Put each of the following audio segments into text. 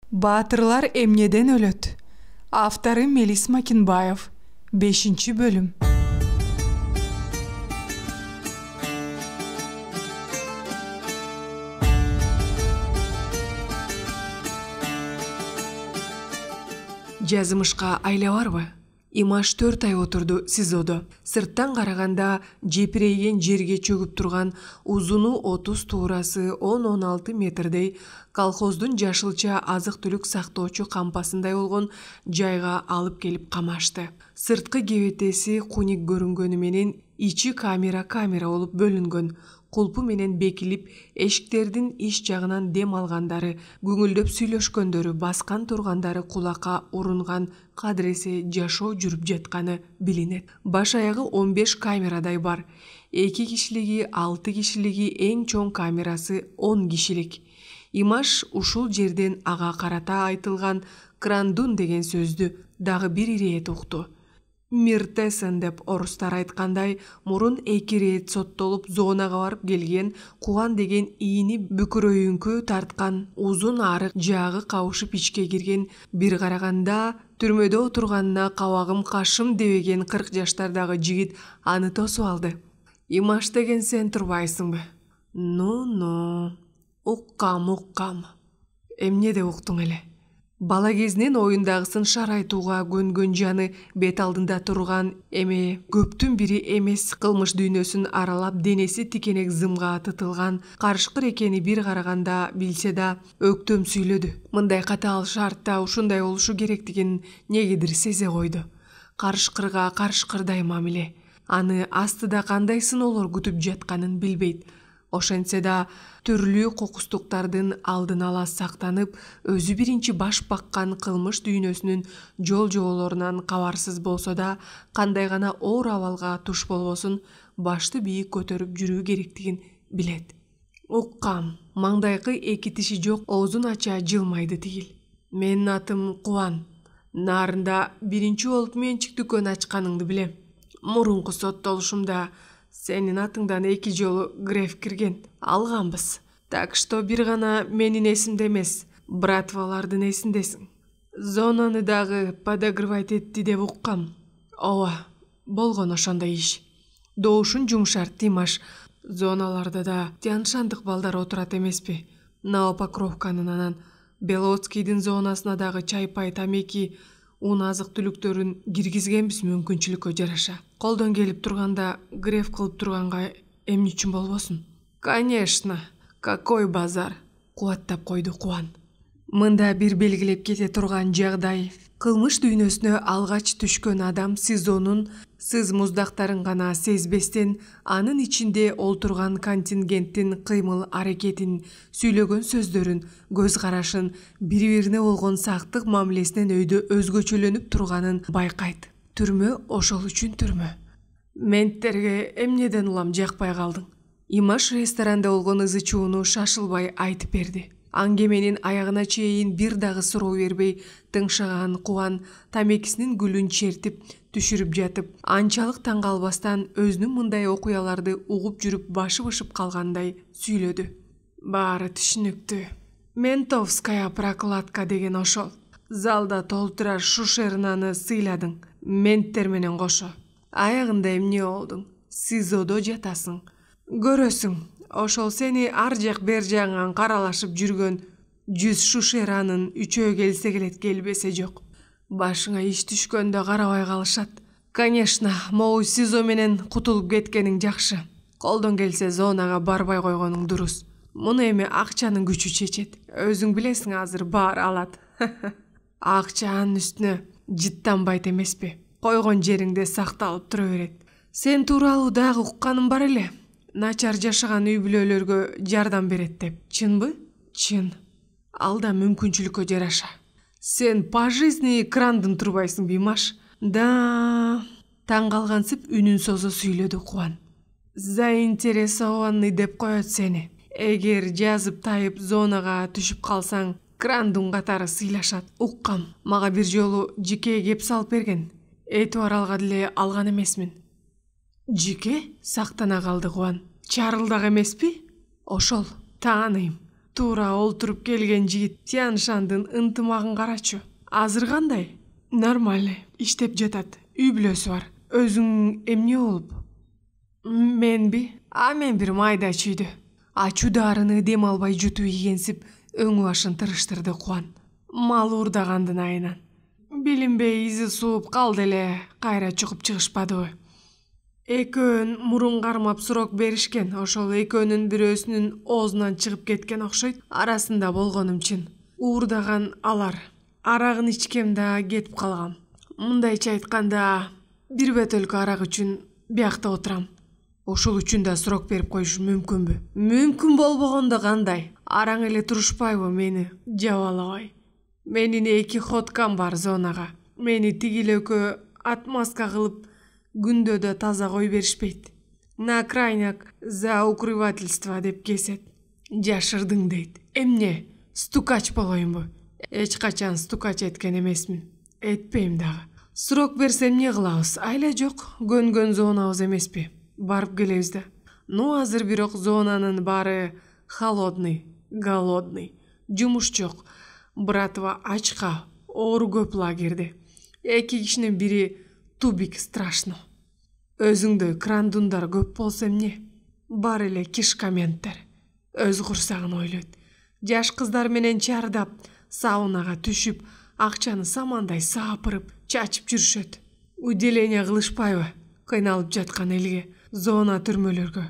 Баатырлар эмнеден өлөт? Авторы Мелис Макинбаев. 5-бөлүм. Жазымышка айла барбы? Имаш 4 ай отурду СИЗОдо. Сырттан караганда жепирейген жерге чөгүп турган узуну 30 туурасы 10-16 метрдей колхоздун жашылча азык-түлүк сактоочу кампасындай болгон жайга алып келип камашты. Сырткы кебетеси куник көрүнгөнү менен ичи камера болуп бөлүнгөн. Кулпу менен бекилип, эшиктердин иш жагынан дем алгандары, көңүлдөп сүйлөшкөндөрү, баскан тургандары кулакка урунган кадыресе жашоо жүрүп жатканы билинет. Баш аягы 15 камерадай бар. 2 кишилиги, 6 кишилиги, эң чоң камерасы 10 кишилик. Имаш ушул жерден ага карата айтылган крандун деген сөздү дагы бир ирет укту. Миртесен деп орустар айткандай, мурун 2 рет соттолуп зонага барып келген Кубан деген ийини бүкүрөйүңкү тарткан, узун арык жагы кабышып ичке кирген, бир караганда түрмөдө отурганына кабагым кашым дебеген 40 жаштардагы жигит аны тосуп алды. Имаш деген сен турбайсыңбы? Ну, уккам. Эмне уктуң эле? Бала кезинен оюндагысын шарайтууга көнгөн жаны бет алдында турган эме көптүн бири эмес, кылмыш дүйнөсүн аралап денеси тикенек зымга тытылган, карышкыр экени бир караганда билсе да өктөм сүйлөдү. Мындай катаал шартта ушундай болушу керектигин негедир сезе койду. Карышкырга карышкырдай мамиле. Аны астыда кандай сыноолор күтүп жатканын билбейт. Ошентсе да түрлүү кокустуктардын алдын ала сактанып, өзү биринчи баш баккан кылмыш дүйнөсүнүн жол-жоболорунан кабарсыз болсо да, кандай гана оор абалга туш болбосун, башты бийик көтөрүп жүрүү керектигин билет. Уккам, маңдайкы 2 тиши жок, оозун ача жылмайды тигил. Менин атым Кубан. Нарында биринчи болуп менчик дүкөн ачканыңды билем. Мурунку соттолушумда сенин атыңдан 2 жолу греф кирген, алганбыз. Так что бир гана менин эсимде эмес, братвалардын эсиндесиң. Зонаны дагы подогревать этти деп уккам. Ооба, болгон ошондой иш. Доушун жумшарт Имаш. Зоналарда да тяншандык балдар отурат эмеспи. Новопокровканын анан Белоцкийдин зонасына дагы чайпай, тамеки, ун азык-түлүктөрүн киргизгенбиз мүмкүнчүлүккө жараша. Колдон келип турганда греф кылып турганга эмне үчүн болбосун? Конечно, какой базар, кубаттап койду Кубан. Мында бир белгилеп кете турган жагдай. Кылмыш дүйнөсүнө алгач түшкөн адам СИЗОнун сыз муздактарын гана сезбестен, анын ичинде олтурган контингенттин кыймыл аракетин, сүйлөгөн сөздөрүн, көз карашын, бири-бирине болгон сактык мамилесинен өйдө өзгөчөлөнүп турганын байкайт. Түрмө ошол үчүн түрмө. Менттерге эмнеден улам жакпай калдың? Имаш ресторанда болгон ызы-чууну шашылбай айтып берди. Аңгеменин аягына чейин бир дагы суроо бербей тыңшаган Кубан тамекисинин гүлүн чертип түшүрүп жатып, анчалык таң калбастан өзүнүн мындай окуяларды угуп жүрүп башы бышып калгандай сүйлөдү. Баары түшүнүктүү. Ментовская прокладка деген ошол. Залда толтурар шушернаны сыйладың, менттер менен кошо. Аягында эмне болдуң? СИЗОдо жатасың. Көрөсүң, ошол сени ар жак бер жагыңан каралашып жүргөн 100 шушеранын 3-өө келсе келет, келбесе жок. Башыңа иш түшкөндө карабай калышат. Конечно, могу СИЗО менен кутулуп кеткениң жакшы. Колдон келсе зонага барбай койгонуң дурус. Муну эми акчанын күчү чечет. Өзүң билесиң, азыр баары алат. Акчанын үстүнө жыттанбайт эмеспи? Койгон жериңде сакталып тура берет. Сен тууралуу дагы укканым бар эле. Начар жашаган үй бүлөлөргө жардам берет деп. Чынбы? Чын. Алда мүмкүнчүлүккө жараша. Сен пожизненный крандын турбайсың Имаш? Да, таң калгансып үнүн созо сүйлөдү Кубан. Заинтересованный деп коет сени. Эгер жазып тайып зонага түшүп калсаң, крандун катары сыйлашат. Уккам, мага бир жолу жике кеп салып берген. Этибар алга деле алган эмесмин. Жике? Сактана калды Кубан. Чарылдак эмеспи? Ошол, тааныйм. Туура олтуруп келген жигит Тяншандын ынтымагын карачу. Азыр кандай? Нормально, иштеп жатат. Үй бүлөсү бар. Өзүң эмне болуп? Менби? Мен бир майда чүйдү. Ачуу дарыны дем албай жутуп ийгенсип, өң башын тырыштырды Кубан. Мал уурдагандын айынан. Билинбей изи сууп калды эле, кайра чыгып чыгышпадыбы. Экөөнүн мурун кармап сурок беришкен, ошол экөөнүн бирөөсүнүн оозунан чыгып кеткен окшойт. Арасында болгонум чын. Уурдаган алар. Арагын ичкем да кетип калгам. Мындайча айтканда, бир бөтөлкө арак үчүн биякта отурам. Ошол үчүн да сурок берип коюшу мүмкүнбү? Мүмкүн болбогондо кандай? Араң эле турушпайбы мени жабалабай? Менин 2 хоткам бар зонага. Мени тигилөкө отмазка кылып, күндө да таза кой беришпейт. На крайняк за укрывательство деп кесет. Жашырдың дейт. Эмне? Стукач болоюнбу? Эч качан стукач эткен эмесмин. Этпейм дагы. Сурок берсем эмне кылабыз? Айла жок, көнгөн зонабыз эмеспи? Барып келебиз да. Азыр бирок зонанын баары холодный, голодный. Жумуш жок. Братва ачка, оору көп лагерде. 2 кишинин бири тубик страшно. Өзүңдө крандундар көп болсо эмне? Бар эле кишкаменттер. Өз курсагын ойлойт. Жаш кыздар менен чардап, саунага түшүп, акчаны самандай сапырып, чачып жүрүшөт. Уделение кылышпайбы? Кыйналып жаткан элге, зона түрмөлөргө.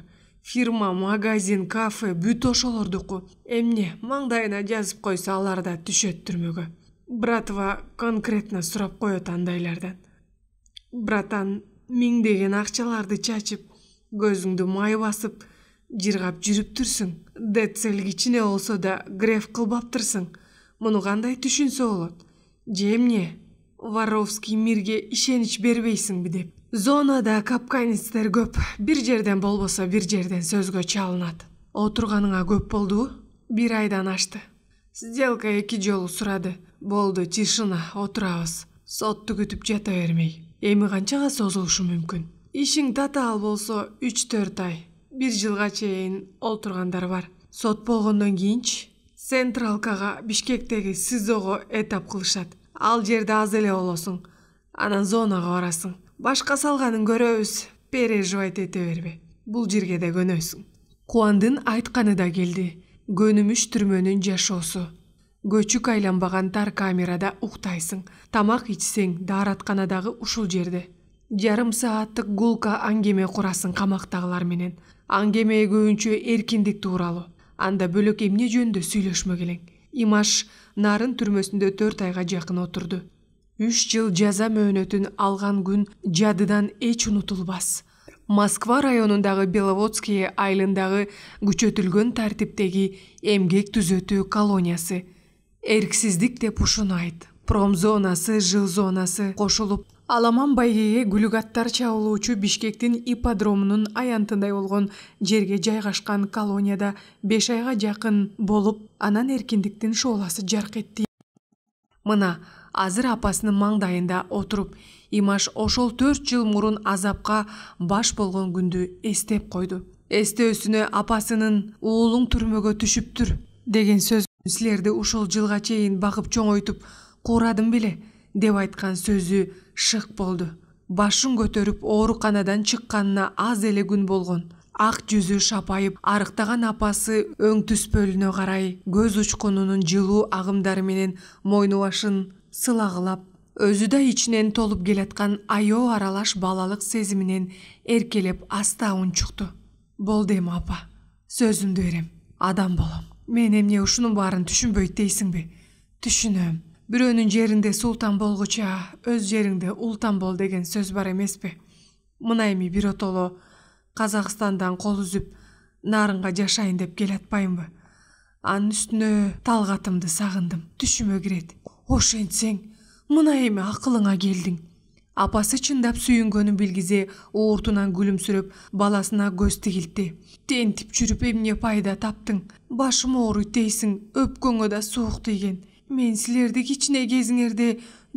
Фирма, магазин, кафе, бүт ошолордуку. Эмне, маңдайына жазып койсо алар да түшөт түрмөгө. Братва конкретно сурап коет андайлардан. Братан, миңдеген акчаларды чачып, көзүңдү май басып, жыргап жүрүп турсуң. Децель кичине болсо да греф кылбаптырсың. Муну кандай түшүнсө болот? Же эмне? Воровский мирге ишенич бербейсиңби деп. Зонада капканистер көп. Бир жерден болбосо бир жерден сөзгө чалынат. Отурганыңа көп болду? 1 айдан ашты. Сделка 2 жолу сурады. Болду, тишина, отурабыз. Сотту күтүп жата бермей. Эми канчага созулушу мүмкүн? Ишиң татаал болсо 3-4 ай. 1 жылга чейин олтургандар бар. Сот болгондон кийинчи Централкага, Бишкектеги СИЗОго этап кылышат. Ал жерде аз эле болосуң. Анан зонага барасың. Башка салганын көрөбүз. Переживать эте бербе. Бул жерге да көнөсүң. Кубандын айтканы да келди. Көнүмүш түрмөнүн жашоосу. Көчүк айланбаган тар камерада уктайсың. Тамак ичсең, дааратканадагы ушул жерде. Жарым сааттык гулка аңгеме курасың камактагылар менен. Аңгеме көбүнчө эркиндик тууралуу. Анда бөлөк эмне жөнүндө сүйлөшмө келең. Имаш Нарын түрмөсүндө 4 айга жакын отурду. 3 жыл жаза мөөнөтүн алган күн жадыдан эч унутулбас. Москва районундагы Беловодские айылындагы күчөтүлгөн тартиптеги эмгек түзөтүү колониясы. Эрксиздик деп ушунайт. Промзонасы, жыл зонасы кошулуп, Аламан байгеге гүлүгаттар чабылуучу Бишкектин ипподромунун аянтындай болгон жерге жайгашкан колонияда 5 айга жакын болуп, анан эркиндиктин шооласы жарк этти. Мына, азыр апасынын маңдайында отуруп, Имаш ошол 4 жыл мурун азапка баш болгон күндү эстеп койду. Эстөөсүнө апасынын уулуң түрмөгө түшүптүр деген сөз силерди ушул жылга чейин багып чоңойтуп куурадым беле деп айткан сөзү шык болду. Башын көтөрүп ооруканадан чыкканына аз эле күн болгон. Ак жүзү шапайып, арыктаган апасы өң түспөлүнө карай көз учкунунун жылуу агымдары менен мойну башын сылагылап, өзү да ичинен толуп келаткан аябы аралаш балалык сезиминен эркелеп аста унчукту. Болду эми апа, сөзүмдү берем, адам болом. Мен эмне ушунун баарын түшүнбөйт дейсиңби? Түшүнөм. Бирөөнүн жеринде султан болгуча, өз жериңде ултан бол деген сөз бар эмеспи? Мына эми биротоло Казакстандан кол үзүп, Нарынга жашайын деп келатпайынбы? Анын үстүнө талгатымды сагындым, түшүмө кирет. Ошентсең, мына эми акылыңа келдиң. Апасы чындап сүйүнгөнүн билгизе ууртунан күлүмсүрөп, баласына көз тигилтти. Тентип жүрүп эмне пайда таптың? Башым ооруйт дейсиң, өпкөңө да суук тийген. Мен силерди кичине кезиңерде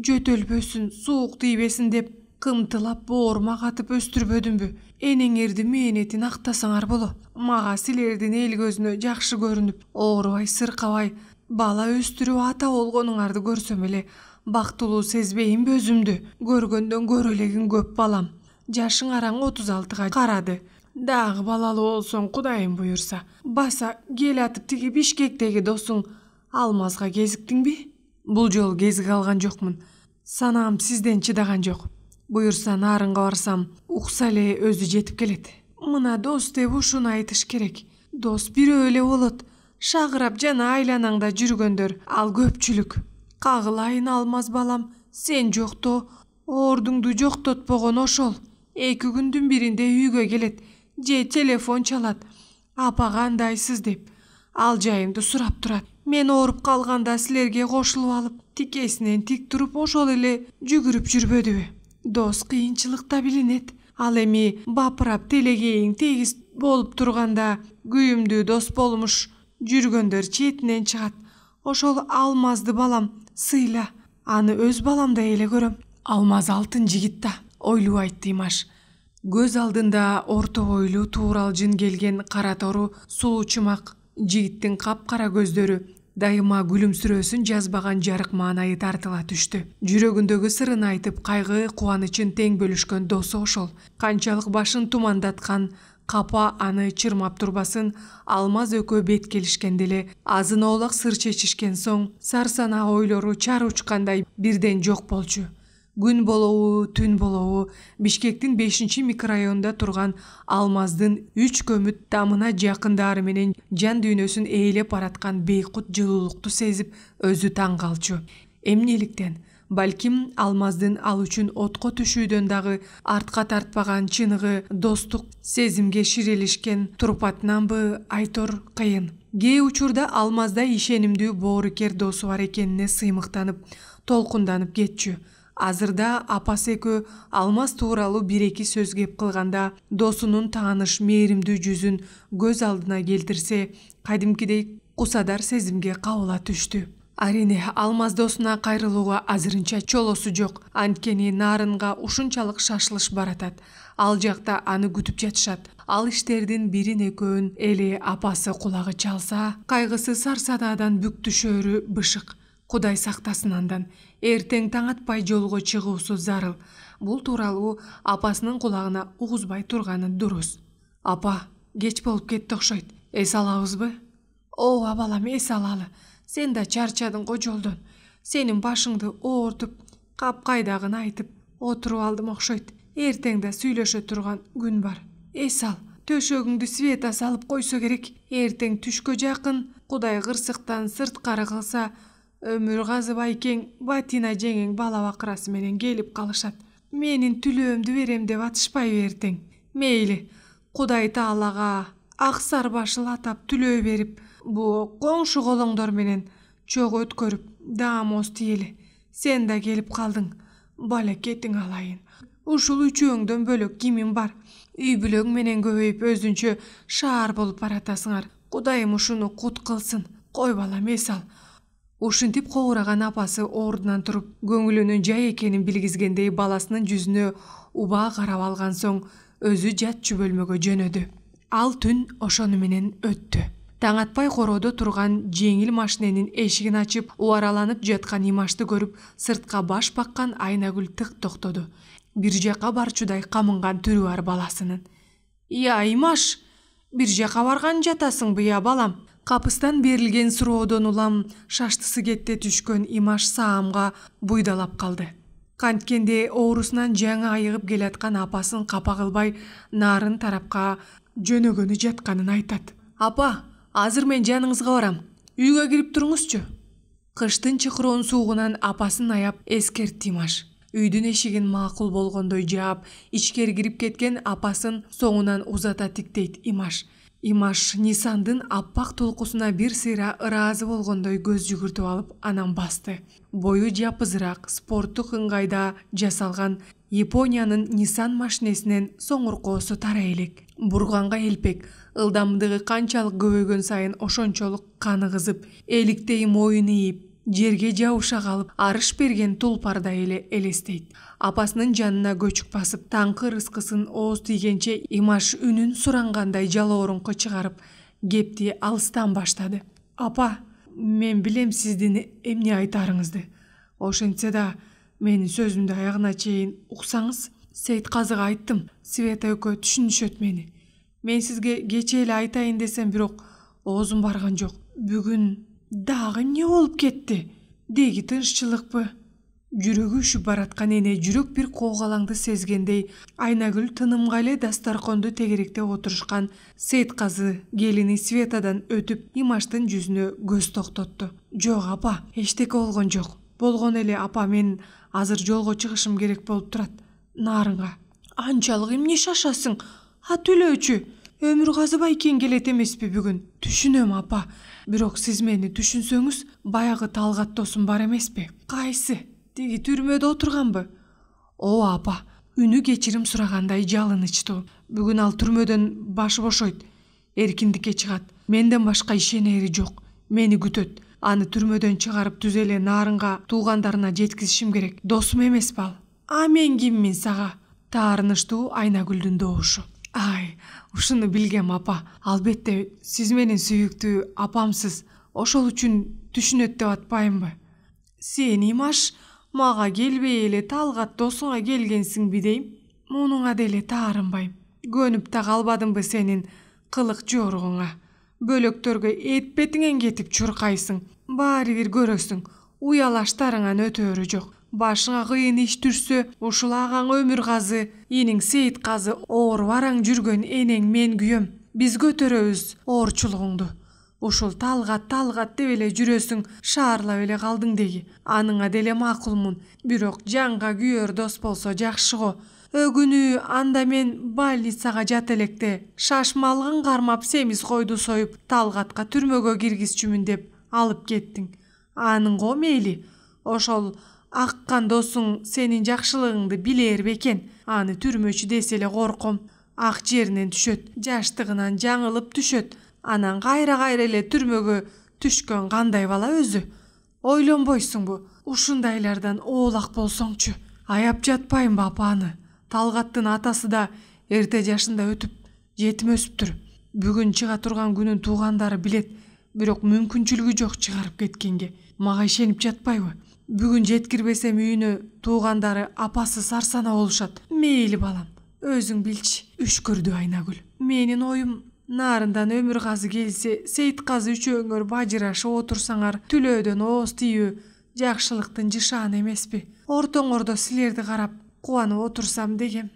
жөтөлбөсүн, суук тийбесин деп кымтылап боорума катып өстүрбөдүмбү? Энеңерди мээнетин актасаңар боло. Мага силердин эл көзүнө жакшы көрүнүп, оорубай сыркабай бала өстүрүп ата болгонуңарды көрсөм эле бактылуу сезбейинби өзүмдү? Көргөндөн көрө элегин көп балам. Жашың араң 36-га карады. Дагы балалуу болсоң Кудайым буюрса. Баса кел атып тиги Бишкектеги досуң Алмазга кезиктиңби? Бул жолу кезиге алган жокмун. Санаам сизден чыдаган жок. Буюрса нарынга барсам, укса эле өзү жетип келет. Мына дос деп ушуну айтыш керек. Дос бирөө эле болот. Шагырап жана айланаңда жүргөндөр ал көпчүлүк. Кагылайын Алмаз балам, сен жокто, ордуңду жоктотпогон ошол. 2 күндүн биринде үйгө келет, же телефон чалат. Апа кандайсыз деп. Ал жайымды сурап турат. Мен ооруп калганда силерге кошулуп алып, тикесинен тик туруп ошол эле жүгүрүп жүрбөдүбү? Дос кыйынчылыкта билинет. Ал эми бапырап телегейиң тегиз болуп турганда күйүмдүү дос болмуш жүргөндөр четинен чыгат. Ошол Алмазды балам сыйла. Аны өз баламдай эле көрөм. Алмаз алтын жигит да, ойлуу айтты Имаш. Көз алдында орто бойлуу тууралжын келген кара тору сулуу чумак жигиттин капкара көздөрү дайыма күлүмсүрөөсүн жазбаган жарык маанайы тартыла түштү. Жүрөгүндөгү сырын айтып, кайгы кубанычын тең бөлүшкөн досу ошол. Канчалык башын тумандаткан капа аны чырмап турбасын, Алмаз экөө бет келишкенде эле азын оолак сыр чечишкен соң сарсанаа ойлору чар учкандай бирден жок болчу. Күн болобу, түн болобу, Бишкектин 5-микрорайонунда турган Алмаздын 3 көмүт тамына жакындары менен жан дүйнөсүн ээлеп бараткан бейкут жылуулукту сезип өзү таң калчу. Эмнеликтен? Балким Алмаздын ал үчүн отко түшүүдөн дагы артка тартпаган чыныгы достук сезимге ширелишкен турпатынанбы, айтор кыйын. Кээ учурда Алмазда ишенимдүү боорукер досу бар экенине сыймыктанып, толкунданып кетчү. Азырда апасы экөө Алмаз тууралуу 1-2 сөз кеп кылганда досунун тааныш мээримдүү жүзүн көз алдына келтирсе, кадимкидей кусадар сезимге кабыла түштү. Арине Алмаз досуна кайрылууга азырынча чолосу жок. Анткени нарынга ушунчалык шашылыш баратат. Ал жакта аны күтүп жатышат. Ал иштердин бирин экөөн эле апасы кулагы чалса, кайгысы сарсадаадан бүк түшөрү бышык. Кудай сактасын андан. Эртең таң атпай жолго чыгуусу зарыл. Бул тууралуу апасынын кулагына угузбай турганы дурус. Апа, кеч болуп кетти окшойт. Эс алабызбы? Ооба балам, эс алалы. Сен да чарчадың го жолдон. Сенин башыңды оортуп, капкайдагын айтып, отуруп алдым окшойт. Эртең да сүйлөшө турган күн бар. Эс ал. Төшөгүңдү Света салып койсо керек. Эртең түшкө жакын Кудай кырсыктан сырткары кылса, Өмүр Газы байкең, Батина жеңең бала бакырасы менен келип калышат. Менин түлөөмдү берем деп атышпайбы эртең? Мейли, Кудай Таалага ак сар башыл атап түлөө берип, бу коңшу колоңдор менен чогуу өткөрүп, даамоз тиели. Сен да келип калдың. Балекетиң алайын. Ушул үчөөңдөн бөлөк кимим бар? Үй бүлөң менен көбөйүп өзүнчө шаар болуп баратасыңар. Кудайым ушуну кут кылсын. Кой балам, эс ал. Ушинтип кобураган апасы ордунан туруп, көңүлүнүн жай экенин билгизгендей баласынын жүзүнө убаа карап алган соң, өзү жатчу бөлмөгө жөнөдү. Ал түн ошону менен өттү. Таң атпай короодо турган жеңил машиненин эшигин ачып, убараланып жаткан Имашты көрүп, сыртка баш баккан Айнагүл тык токтоду. Бир жака барчудай камынган түрү бар баласынын. «Я, Имаш, бир жака барган жатасыңбы, я балам?» Капыстан берилген суроодон улам шаштысы кетте түшкөн Имаш саамга буйдалап калды. Канткенде оорусунан жаңы айыгып келаткан апасын капа кылбай нарын тарапка жөнөгөнү жатканын айтат. «Апа, азыр мен жаныңызга барам. Үйгө кирип туруңузчу». Кыштын чыкыроон суугунан апасын аяп эскертти Имаш. Үйдүн эшигин макул болгондой жаап, ичкери кирип кеткен апасын соңунан узата тиктейт Имаш. Имаш Нисандын аппак толкусуна бир сыйра ыраазы болгондой көз жүгүртүп алып анан басты. Бою жапызыраак, спорттук ыңгайда жасалган Япониянын Нисан машинесинен соңуркоосу тара элек. Бурганга элпек, ылдамдыгы канчалык көбөйгөн сайын ошончолук каны кызып, эликтей моюн ийип, жерге жабыша калып арыш берген тулпардай эле элестейт. Апасынын жанына көчүк басып, таңкы рыскысын ооз тийгенче Имаш үнүн сурангандай жалоорунку чыгарып, кепти алыстан баштады. Апа, мен билем сиздин эмне айтарыңызды. Ошентсе да менин сөзүмдү аягына чейин уксаңыз. Сейитказыга айттым, Света экөө түшүнүшөт мени. Мен сизге кечээ эле айтайын десем, бирок оозум барган жок. Бүгүн дагы эмне болуп кетти? Деги тынччылыкпы? Жүрөгү үшүп бараткан эне жүрөк бир коогалаңды сезгендей Айнагүл тынымга эле дастарконду тегеректе отурушкан Сейитказы келини Светадан өтүп Имаштын жүзүнө көз токтотту. Жок апа, эчтеке болгон жок. Болгон эле апа, мен азыр жолго чыгышым керек болуп турат. Нарынга. Анчалык эмне шашасың? Түлөөчү. Өмүргазы байкен келет эмеспи бүгүн? Түшүнөм апа. Бирок сиз мени түшүнсөңүз, баягы Талгат досум бар эмеспи? Кайсы? Тиги түрмөдө отурганбы? Ооба апа. Үнү кечирим сурагандай жалынычтуу. Бүгүн ал түрмөдөн башы бошойт. Эркиндикке чыгат. Менден башка ишенери жок. Мени күтөт. Аны түрмөдөн чыгарып түз эле Нарынга туугандарына жеткизишим керек. Досум эмеспи ал? А мен киммин сага? Таарынычтуу Айнагүлдүн добушу. Ай, ушуну билгем апа. Албетте сиз менин сүйүктүү апамсыз. Ошол үчүн түшүнөт деп атпаймынбы? Сен Имаш мага келбей эле Талгат досуңа келгенсиңби дейм. Мунуңа деле таарынбайм. Көнүп да калбадымбы сенин кылык жоругуңа? Бөлөктөргө этпетиңен кетип чуркайсың. Баары бир көрөсүң. Уялаштарыңан өтөрү жок. Башыңа кыйын иш түшсө, ушул агаң Өмүргазы, иниң Сейитказы, оор бараң жүргөн энең мен күйөм. Биз көтөрөбүз оорчулугуңду. Ушул Талгат деп эле жүрөсүң, шаарлап эле калдың деги. Аныңа деле макулмун. Бирок жанга күйөр дос болсо жакшы го. Өгүнү анда мен больницага жат электе шашмалгын кармап семиз койду союп Талгатка түрмөгө киргизчүмүн деп алып кеттиң. Аның го мейли. Ошол аккан досуң сенин жакшылыгыңды билер бекен. Аны түрмөчү десе эле корком. Ак жеринен түшөт, жаштыгынан жаңылып түшөт. Анан кайра эле түрмөгө түшкөн кандай бала өзү? Ойлонбойсуңбу? Ушундайлардан оолак болсоңчу. Аяп жатпайынбы апаны? Талгаттын атасы да эрте жашында өтүп, жетим өсүптүр. Бүгүн чыга турган күнүн туугандары билет, бирок мүмкүнчүлүгү жок чыгарып кеткенге. Мага ишенип жатпайбы? Бүгүн жеткирбесем үйүнө туугандары апасы сарсана болушат. Мейли балам, өзүң билчи. Үшкүрдү Айнагүл. Менин оюм Нарындан Өмүргазы келсе, Сейитказы үчөөңөр бажырашып отурсаңар, түлөөдөн ооз тийүү жакшылыктын жышааны эмеспи? Ортоңордо силерди карап кубанып отурсам дегем.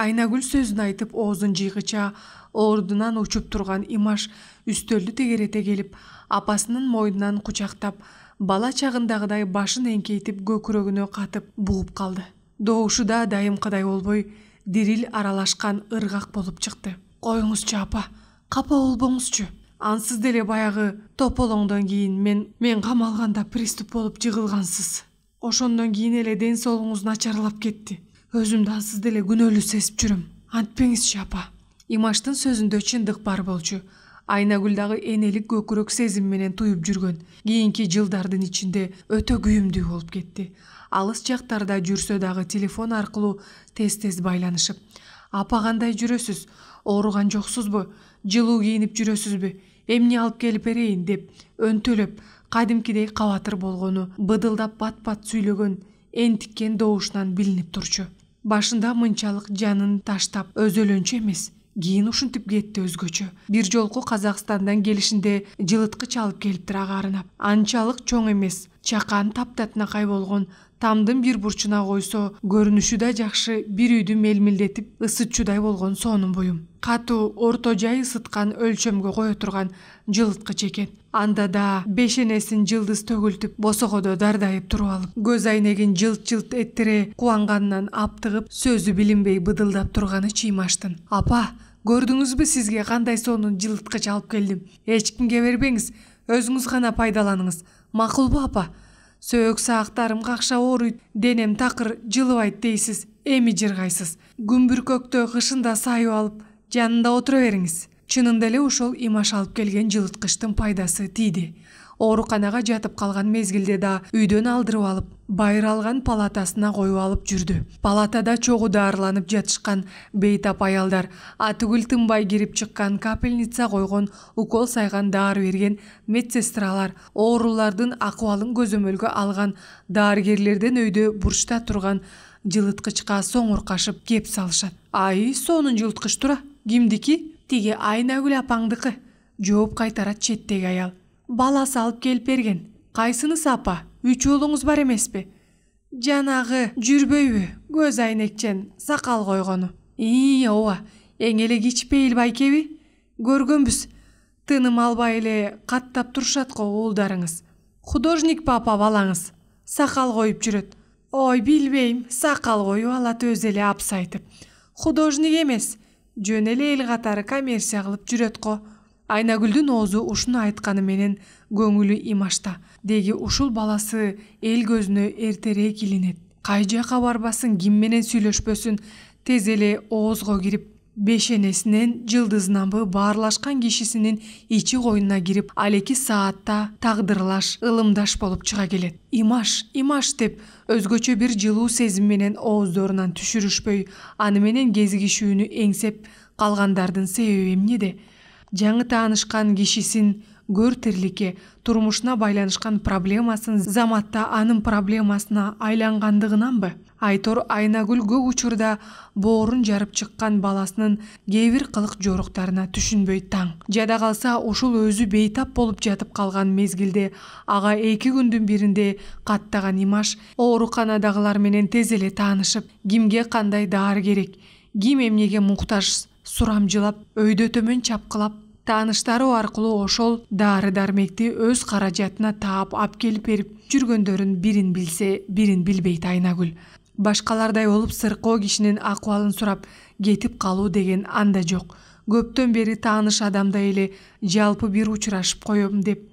Айнагүл сөзүн айтып оозун жыйгыча ордунан учуп турган Имаш үстөлдү тегерете келип, апасынын мойнунан кучактап, бала чагындагыдай башын эңкейтип көкүрөгүнө катып бугуп калды. Добушу да дайымкыдай болбой, дирил аралашкан ыргак болуп чыкты. Коюңузчу апа, капа болбоңузчу. Ансыз деле баягы тополоңдон кийин мен камалганда приступ болуп жыгылгансыз. Ошондон кийин эле ден соолугуңуз начарлап кетти. Өзүмдү ансыз деле күнөөлүү сезип жүрөм. Антпеңизчи апа. Имаштын сөзүндө чындык бар болчу. Айнагүл дагы энелик көкүрөк сезим менен туюп жүргөн. Кийинки жылдардын ичинде өтө күйүмдүү болуп кетти. Алыс жактарда жүрсө дагы телефон аркылуу тез-тез байланышып. Апа, кандай жүрөсүз? Ооруган жоксузбу? Жылуу кийинип жүрөсүзбү? Эмне алып келип берейин деп өнтөлөп, кадимкидей кабатыр болгону, быдылдап бат-бат сүйлөгөн, энтиккен добушунан билинип турчу. Башында мынчалык жанын таштап өзөлөнчү эмес, кийин ушинтип кетти өзгөчө. Бир жолку Казакстандан келишинде жылыткыч алып келиптир ага арнап. Анчалык чоң эмес, чакан таптатынакай болгон, тамдын бир бурчуна койсо көрүнүшү да жакшы бир үйдү мелмилдетип ысытчудай болгон сонун буюм. Катуу орто жай ысыткан өлчөмгө кое турган жылыткыч экен. Анда да бешенесин жылдыз төгүлтүп, босогодо дардайып туруп алып, көз айнегин жылт-жылт эттере кубанганынан аптыгып, сөзү билинбей быдылдап турганы Имаштын. Апа, көрдүңүзбү сизге кандай сонун жылыткыч алып келдим? Эч кимге бербеңиз, өзүңүз гана пайдаланыңыз. Макулбу апа? Сөөк саактарым какша ооруйт, денем такыр жылыбайт дейсиз. Эми жыргайсыз. Күмбүркөктө кышында сайып алып, жанында отура бериңиз. Чынында эле ошол Имаш алып келген жылыткычтын пайдасы тийди. ооруканага жатып калган мезгилде да үйдөн алдырып алып, байыр алган палатасына коюп алып жүрдү. Палатада чогуу даарыланып жатышкан бейтап аялдар, атүгүл тынбай кирип чыккан капельница койгон, укол сайган дары берген медсестралар, оорулардын акыбалын көзөмөлгө алган дарыгерлерден өйдө бурчта турган жылыткычка соңуркашып кеп салышат. Ай, сонун жылыткыч тура. Кимдики? Тиги Айнагүл апаңдыкы. Жооп кайтарат четтеги аял. Баласы алып келип берген. Кайсынысы апа? 3 уулуңуз бар эмеспи? Жанагы жүрбөйбү? Көз айнекчен, сакал койгону. Ооба. Эң эле кичпейил байкеби? Көргөнбүз. Тыным албай эле каттап турушат го уулдарыңыз. Художник папа балаңыз. Сакал коюп жүрөт. Ой, билбейм, сакал коюп алат өзү эле апсайтып. Художник эмес, жөн эле эл катары коммерция кылып жүрөт го. Айнагүлдүн оозу ушуну айтканы менен көңүлү имашта. Деги ушул баласы эл көзүнө эртерээк илинет. Кай жака барбасын, ким менен сүйлөшпөсүн, тез эле оозго кирип, бешенесинен жылдызынанбы баарлашкан кишисинин ичи коюнуна кирип, ал 2 саатта тагдырлаш, ылымдаш болуп чыга келет. Имаш деп өзгөчө бир жылуу сезим менен ооздорунан түшүрүшпөй, аны менен кезигишүүнү эңсеп калгандардын себеби эмнеде? Жаңы таанышкан кишисин көр тирликке, турмушуна байланышкан проблемасын заматта анын проблемасына айлангандыгынанбы? Айтор Айнагүл көп учурда боорун жарып чыккан баласынын кээ бир кылык жоруктарына түшүнбөй таң. Жада калса ушул өзү бейтап болуп жатып калган мезгилде ага 2 күндүн биринде каттаган имаш ооруканадагылар менен тез эле таанышып, кимге кандай дары керек, ким эмнеге муктаж сурамжылап, өйдө төмөн чапкылап, тааныштары аркылуу ошол дары-дармекти өз каражатына таап келип берип жүргөндөрүн бирин билсе, бирин билбейт Айнагүл. Башкалардай болуп сыркоо кишинин акыбалын сурап кетип калуу деген анда жок. Көптөн бери тааныш адамдай эле жалпы бир учурашып коем деп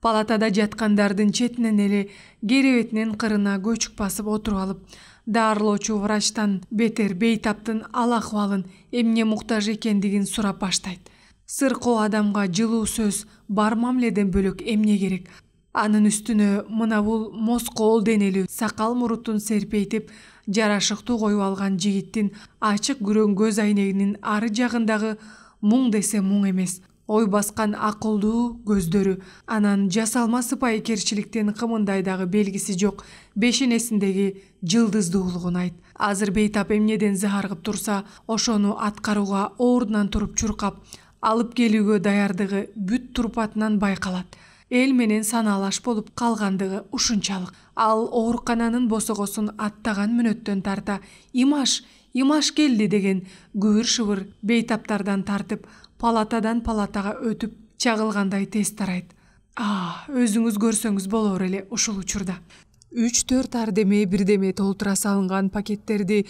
палатада жаткандардын четинен эле керебетинин кырына көчүк басып отуруп алып, дарылоочу врачтан бетер бейтаптын ал акыбалын, эмне муктаж экендигин сурап баштайт. Сыркоо адамга жылуу сөз, бар мамиледен бөлөк эмне керек? Анын үстүнө мына бул москоол денелүү, сакал мурутун серпейтип, жарашыктуу коюп алган жигиттин ачык күрөң көз айнегинин ары жагындагы муң десе муң эмес, ой баскан акылдуу көздөрү, анан жасалма сыпайыкерчиликтин кымындайдагы белгиси жок бешенесиндеги жылдыздуулугун айт. Азыр бейтап эмнеден заарыгып турса, ошону аткарууга ордунан туруп чуркап, алып келүүгө даярдыгы бүт турпатынан байкалат. Эл менен санаалаш болуп калгандыгы ушунчалык. Ал оорукананын босогосун аттаган мүнөттөн тарта имаш келди деген күбүр-шыбыр бейтаптардан тартып, палатадан палатага өтүп чагылгандай тез тарайт. Өзүңүз көрсөңүз болор эле ушул учурда. 3-4 ардеме бирдеме толтура салынган пакеттерди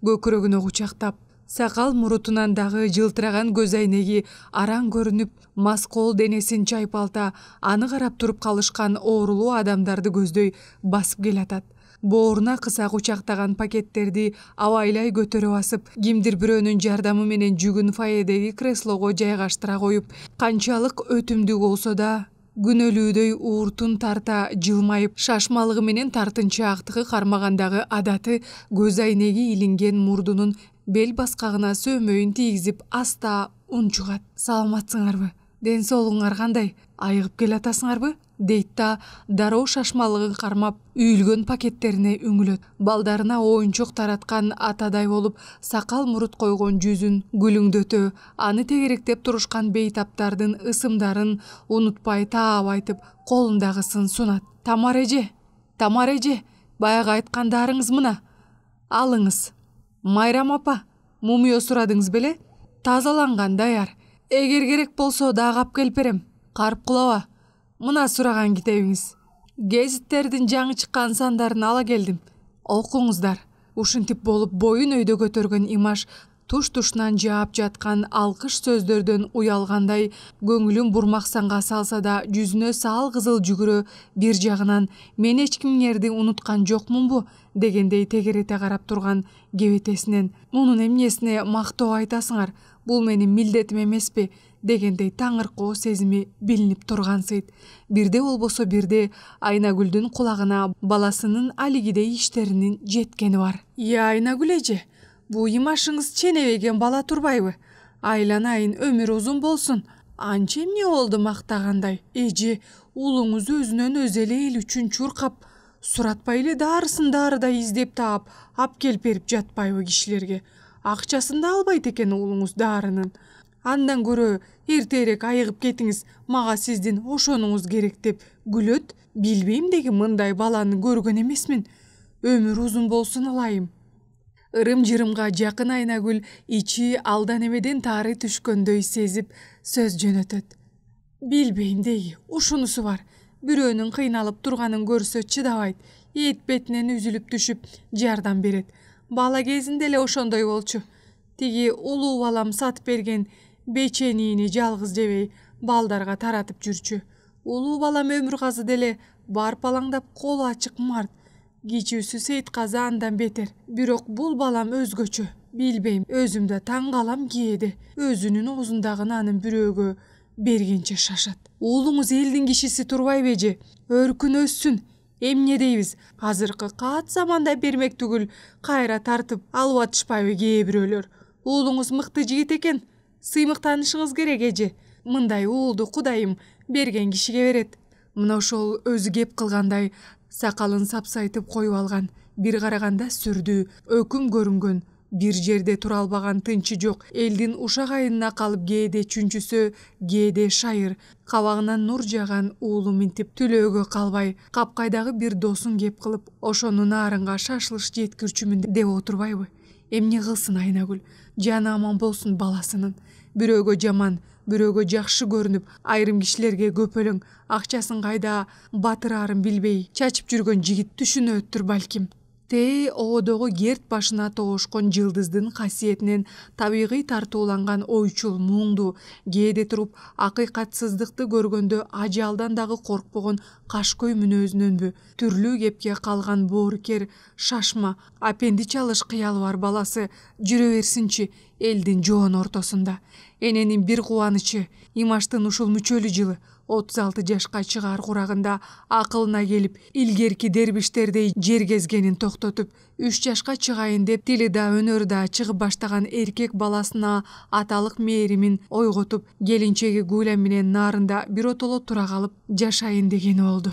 көкүрөгүнө кучактап, сакал мурутунан дагы жылтыраган көз айнеги араң көрүнүп, маскоол денесин чайпалта, аны карап туруп калышкан оорулуу адамдарды көздөй басып келатат. Бооруна кыса кучактаган пакеттерди абайлай көтөрүп асып, кимдир бирөөнүн жардамы менен жүгүн фойедеги креслого жайгаштыра коюп, канчалык өтүмдүү болсо да күнөөлүүдөй ууртун тарта жылмайып, шашмалыгы менен тартынчаактыгы кармагандагы адаты көз айнеги илинген мурдунун бел баскагына сөөмөйүн тийгизип аста унчугат. Саламатсыңарбы? Ден соолугуңар кандай? Айыгып келатасыңарбы? Дейт да дароо шашмалыгын кармап, үйүлгөн пакеттерине үңүлөт. Балдарына оюнчук тараткан атадай болуп, сакал мурут койгон жүзүн күлүңдөтө, аны тегеректеп турушкан бейтаптардын ысымдарын унутпай таап айтып, колундагысын сунат. Тамар эже, баягы айткандарыңыз мына. Алыңыз. Майрам апа, мумиё сурадыңыз беле? Тазаланган даяр. Эгер керек болсо дагы ап келип берем. Карып кылаба. Мына сураган китебиңиз. Гезиттердин жаңы чыккан сандарын ала келдим. Окуңуздар. Ушинтип болуп боюн өйдө көтөргөн имаш туш-тушунан жаап жаткан алкыш сөздөрдөн уялгандай көңүлүн бурмаксанга салса да жүзүнө саал кызыл жүгүрө бир жагынан мен эч кимиңерди унуткан жокмунбу дегендей тегерете карап турган кебетесинен мунун эмнесине мактоо айтасыңар, бул менин милдетим эмеспи дегендей таңыркоо сезими билинип тургансыйт. Бирде болбосо бирде Айнагүлдүн кулагына баласынын алигидей иштеринин жеткени бар. Айнагүл эже, бу имашыңыз ченебеген бала турбайбы? Айланайын, өмүр узун болсун. Анча эмне болду мактагандай? Эже, уулуңуз өзүнөн өзү эле эл үчүн чуркап, суратпай эле дарысын дарыдай издеп таап, ап келип берип жатпайбы кишилерге? Акчасын да албайт экен уулуңуз дарынын. Андан көрө эртерээк айыгып кетиңиз, мага сиздин ошонуңуз керек деп күлөт. Билбейм деги мындай баланы көргөн эмесмин. Өмүр узун болсун ылайым. Ырым-жырымга жакын Айнагүл ичи алдан эмеден тары түшкөндөй сезип сөз жөнөтөт. Билбейм деги, ушунусу бар. Бирөөнүн кыйналып турганын көрсө чыдабайт, эт бетинен үзүлүп түшүп жардам берет. Бала кезинде эле ошондой болчу. Тиги улуу балам сатып берген беченийини жалгыз жебей балдарга таратып жүрчү. Улуу балам Өмүргазы деле барпалаңдап колу ачык март. Кичүүсү Сейитказы андан бетер. Бирок бул балам өзгөчө. Билбейм, өзүм да таң калам кээде. Өзүнүн оозундагы нанын бирөөгө бергенче шашат. Уулуңуз элдин кишиси турбайбы эже? Өркүн өссүн. Эмне дейбиз? Азыркы каат заманда бермек түгүл кайра тартып алып атышпайбы кээ бирөөлөр? Уулуңуз мыкты жигит экен. Сыймыктанышыңыз керек эже. Мындай уулду Кудайым берген кишиге берет. Мына ошол өзү кеп кылгандай сакалын сапсайтып коюп алган, бир караганда сүрдүү, өкүм көрүнгөн, бир жерде тура албаган, тынчы жок. Элдин ушак айынына калып кээде чүнчүсө, кээде шайыр, кабагынан нур жаган уулу минтип түлөөгө калбай, капкайдагы бир досун кеп кылып, ошонун нарынга шашылыш жеткирчүмүн деп отурбайбы? Эмне кылсын Айнагүл? Жаны аман болсун баласынын. Бирөөгө жаман, бирөөгө жакшы көрүнүп, айрым кишилерге көпөлөң, акчасын кайда батырарын билбей чачып жүргөн жигит түшүнөттүр балким. Оодогу керт башына тоошкон жылдыздын касиетинен табигый тартууланган ойчул, муңдуу, кээде туруп акыйкатсыздыкты көргөндө ажалдан дагы коркпогон кашкөй мүнөзүнөнбү, түрлүү кепке калган боорукер, шашма, апенди чалыш кыялы бар баласы жүрө берсинчи элдин жоон ортосунда. Эненин бир кубанычы, Имаштын ушул мүчөлүү жылы 36 жашка чыгаар курагында акылына келип, илгерки дербиштердей жер кезгенин токтотуп, 3 жашка чыгайын деп тили да өнөрү да чыгып баштаган эркек баласына аталык мээримин ойготуп, келинчеги Гуля менен нарында биротоло тура калып жашайын дегени болду.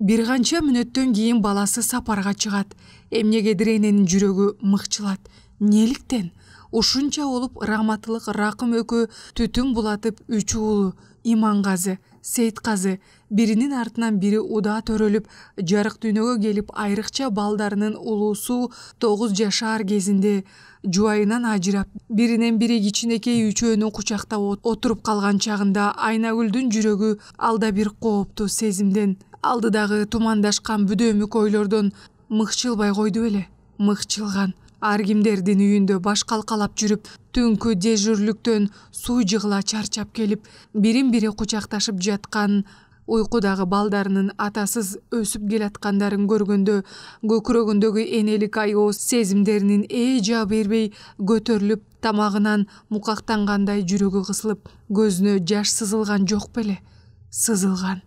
Бир канча мүнөттөн кийин баласы сапарга чыгат. Эмнегедир эненин жүрөгү мыкчылат. Неликтен? Ушунча болуп Рахматылык Ракым экөө түтүн булатып 3 уулу Имангазы, Сейитказы биринин артынан бири удаа төрөлүп, жарык дүйнөгө келип, айрыкча балдарынын улуусу 9 жашар кезинде жубайынан ажырап, биринен бири кичинекей үчөөнү кучактап отуруп калган чагында Айнагүлдүн жүрөгү алда бир кооптуу сезимден, алдыдагы тумандашкан бүдөмүк ойлордон мыкчылбай койду беле? Мыкчылган. Ар кимдердин үйүндө баш калкалап жүрүп, түнкү дежурлүктөн суу жыгыла чарчап келип, бирин-бири кучакташып жаткан, уйкудагы балдарынын атасыз өсүп келаткандарын көргөндө, көкүрөгүндөгү энелик аябыз сезимдеринин жаа бербей көтөрүлүп, тамагынан мукактангандай жүрөгү кысылып, көзүнө жаш сызылган жок беле? Сызылган.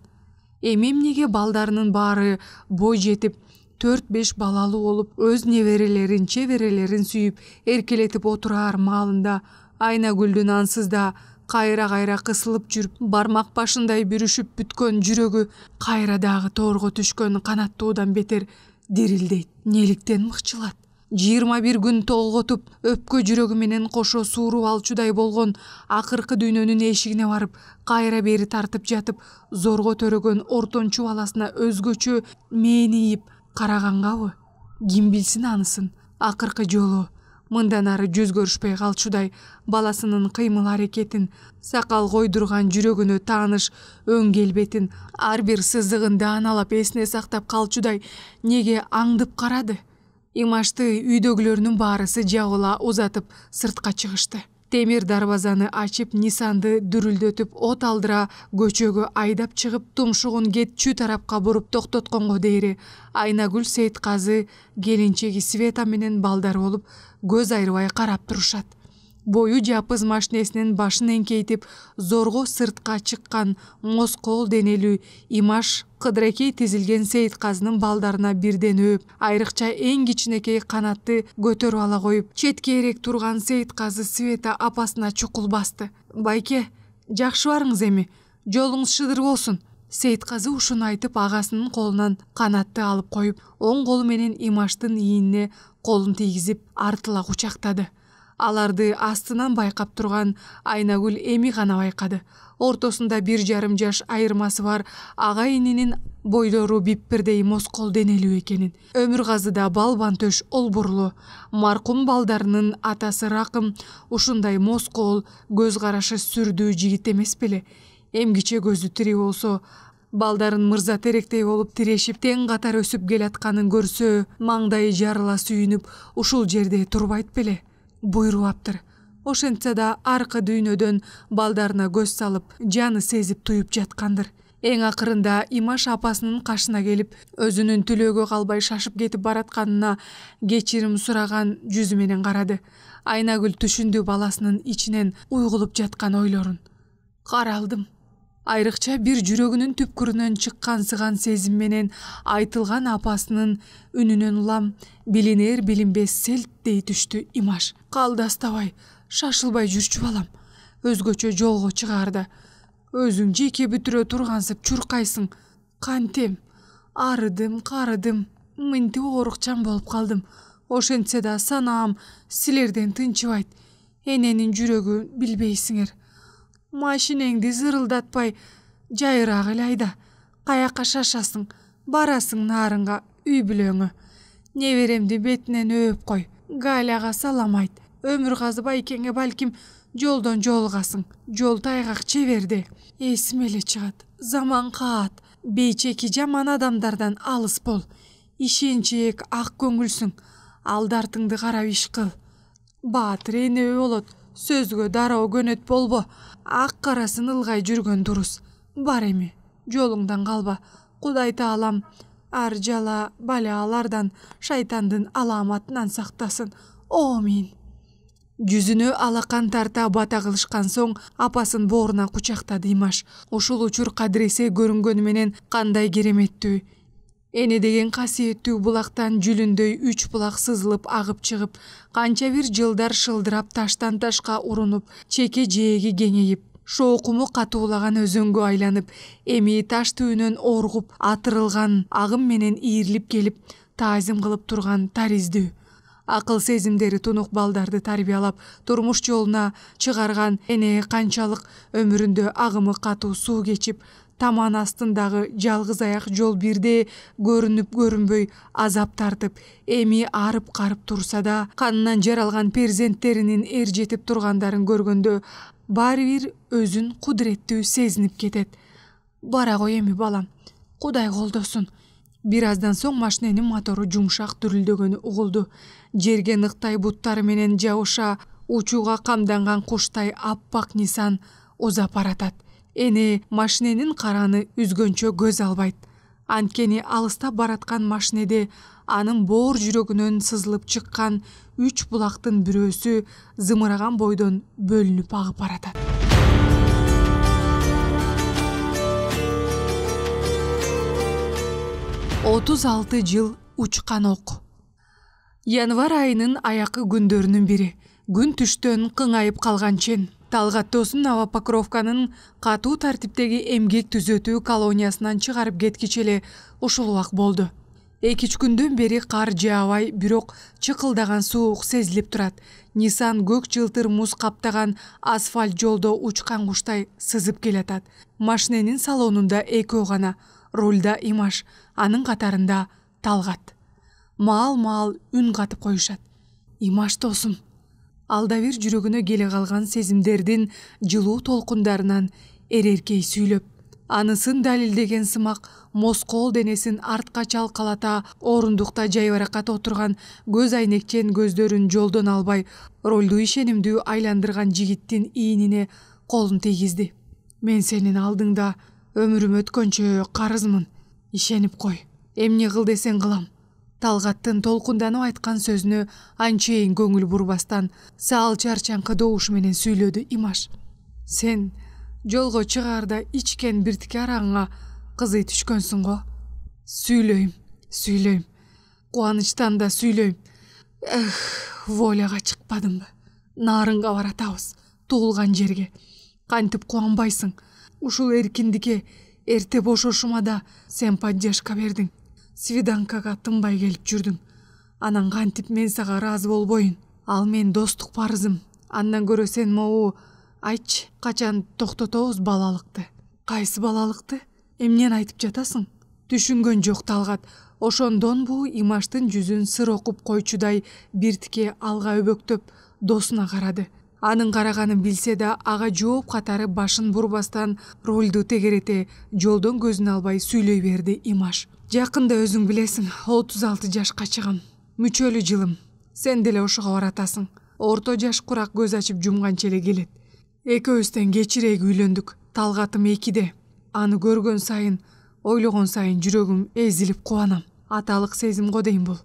Эмнеге балдарынын баары бой жетип, 4-5 балалуу болуп, өз неберелерин, чеберелерин сүйүп, эркелетип отурар маалында Айнагүлдүн ансыз да кайра-кайра кысылып жүрүп, бармак башындай бүрүшүп бүткөн жүрөгү кайра дагы тоорго түшкөн канаттуудан бетер дирилдейт. Неликтен мыкчылат? 21 күн толготуп, өпкө жүрөгү менен кошо сууруп алчудай болгон акыркы дүйнөнүн эшигине барып, кайра бери тартып жатып, зорго төрөгөн ортончу баласына өзгөчө мээнип карагангабы? Ким билсин анысын? Акыркы жолу мындан ары жүз көрүшпөй калчудай баласынын кыймыл аракетин, сакал койдурган жүрөгүнө тааныш өң келбетин, ар бир сызыгын дааналап эсине сактап калчудай неге аңдып карады? Имашты үйдөгүлөрүнүн баарысы жабыла узатып сыртка чыгышты. Темир дарбазаны ачып, Нисанды дүрүлдөтүп, от алдыра көчөгө айдап чыгып, тумшугун кетчү тарапка буруп токтотконго дейри Айнагүл, Сейитказы, келинчеги Света менен балдар болуп, көз айрыбай карап турушат. Бою жапыз машинесинин башын эңкейтип зорго сыртка чыккан москол денелүү Имаш кыдырекей тизилген Сейитказынын балдарына бирден өөп, айрыкча эң кичинекей канатты көтөрүп ала коюп, четкейирээк турган Сейитказы Света апасына чукул басты. Байке, жакшы барыңыз эми, жолуңуз шыдыр болсун. Сейитказы ушуну айтып агасынын колунан канатты алып коюп, оң колу менен Имаштын ийинине колун тийгизип артыла кучактады. Аларды астынан байкап турган Айнагүл эми гана байкады. Ортосунда 1,5 жаш айырмасы бар ага ининин бойлору биппирдей москол денелүү экенин. Өмүргазы да балбан төш олбурлуу. Маркум балдарынын атасы Ракым ушундай москол, көз карашы сүрдүү жигит эмес беле. Эмгиче көзү тирүү болсо, балдарын мырза теректей болуп тирешип тең катар өсүп келатканын көрсө, маңдайы жарыла сүйүнүп, ушул жерде турбайт беле. Буйрубаптыр. Ошентсе да аркы дүйнөдөн балдарына көз салып, жаны сезип туюп жаткандыр. Эң акырында Имаш апасынын кашына келип, өзүнүн түлөөгө калбай шашып кетип баратканына кечирим сураган жүзү менен карады. Айнагүл түшүндү баласынын ичинен уйгулуп жаткан ойлорун. Каралдым. Айрыкча бир жүрөгүнүн түпкүрүнөн чыккансыган сезим менен айтылган апасынын үнүнөн улам билинер билинбес селт дей түштү Имаш. Калдастабай, шашылбай жүрчү балам. Өзгөчө жолго чыгаарда өзүң жеке бүтүрө тургансып чуркайсың. Кантем, арыдым, карыдым, мынтип оорукчан болуп калдым. Ошентсе да санаам силерден тынчыбайт. Эненин жүрөгү билбейсиңер. Машинеңди зырылдатпай жайыраак эле айда. Каяка шашасың, барасың нарынга, үй бүлөңө. Неберемди бетинен өөп кой. Галяга салам айт. Өмүргазы байкеңе балким жолдон жолугасың. Жол тайгак чеберде. Эсиме эле чыгат. Заман каат. Бейчеки жаман адамдардан алыс бол. Ишенчек, ак көңүлсүң. Алдартыңды карап иш кыл. Баатыр энебе болот. Сөзгө дароо көнөт болбо. Ак карасын ылгай жүргөн дурус. Бар эми, жолуңдан калба. Кудай таалам ар жала балаалардан, шайтандын аламатынан сактасын. Омин. Жүзүнө алакан тарта бата кылышкан соң апасын бооруна кучактады Имаш. Ушул учур кадыресе көрүнгөнү менен кандай кереметтүү. Эне деген касиеттүү булактан жүлүндөй 3 булак сызылып агып чыгып, канча бир жылдар шылдырап таштан ташка урунуп, чеке жээги кеңейип, шоокуму катуулаган өзөнгө айланып, эми таш түбүнөн оргуп, атырылган агым менен ийрилип келип, таазим кылып турган тариздүү. Акыл сезимдери тунук балдарды тарбиялап, турмуш жолуна чыгарган эне канчалык өмүрүндө агымы катуу суу кечип, таман астындагы жалгыз аяк жол бирде көрүнүп көрүнбөй азап тартып, эми арып карып турса да, канынан жаралган перзенттеринин эржетип тургандарын көргөндө баары бир өзүн кудуреттүү сезинип кетет. Бара кой эми балам, Кудай колдосун. Бир аздан соң машиненин мотору жумшак дүрүлдөгөнү угулду. Жерге ныктай буттары менен жабыша учууга камданган куштай аппак Нисан узап баратат. Эне машиненин караны үзгөнчө көз албайт. Анткени алыстап бараткан машинеде анын боор жүрөгүнөн сызылып чыккан 3 булактын бирөөсү зымыраган бойдон бөлүнүп агып баратат. Отуз 36 жыл учкан ок. Январь айынын аякы күндөрүнүн бири. Күн түштөн кыңайып калган чен. Талгат Тосын Новопокровканын катуу тартиптеги эмгек түзөтүү колониясынан чыгарып кеткичи эле ушул убак болду. 2-3 күндөн бери кар жаабай, бирок чыкылдаган суук сезилип турат. Нисан көк жылтыр муз каптаган асфальт жолдо учкан куштай сызып келатат. Машиненин салонунда экөө гана, рулда Имаш, анын катарында Талгат. Маал-маал үн катып коюшат. Имаш Тосун. Алда бир жүрөгүнө келе калган сезимдердин жылуу толкундарынан эреркей сүйлөп, анысын далилдеген сымак москол денесин артка чалкалата орундукта жайбаракат отурган көз айнекчен көздөрүн жолдон албай, ролду ишенимдүү айландырган жигиттин ийинине колун тийгизди. Мен сенин алдыңда өмүрүм өткөнчө карызмын. Ишенип кой. Эмне кыл десең кылам. Талгаттын толкунданып айткан сөзүнө анчейин көңүл бурбастан саал чарчаңкы добуш менен сүйлөдү Имаш. Сен жолго чыгаарда ичкен биртики араңга кызый түшкөнсүң го. Сүйлөйм. Кубанычтан да сүйлөйм. Воляга чыкпадымбы? Нарынга баратабыз, туулган жерге. Кантип кубанбайсың? Ушул эркиндикке эрте бошошума да сен поддержка бердиң. Свиданкага тынбай келип жүрдүң. Анан кантип мен сага ыраазы болбойун? Ал мен достук парызым. Андан көрө сен могу айтчы, качан токтотобуз балалыкты? Кайсы балалыкты? Эмнени айтып жатасың? Түшүнгөн жок Талгат. Ошондонбу Имаштын жүзүн сыр окуп койчудай биртике алга өбөктөп досуна карады. Анын караганын билсе да ага жооп катары башын бурбастан рулду тегерете жолдон көзүн албай сүйлөй берди Имаш. Жакында өзүң билесиң, 36 жашка чыгам. Мүчөлү жылым. Сен деле ошого баратасың. Орто жаш курак көз ачып жумганча эле келет. Экөөбүздөн кечирээк үйлөндүк. Талгатым 2-де. Аны көргөн сайын, ойлогон сайын жүрөгүм эзилип кубанам. Аталык сезим го дейм бул.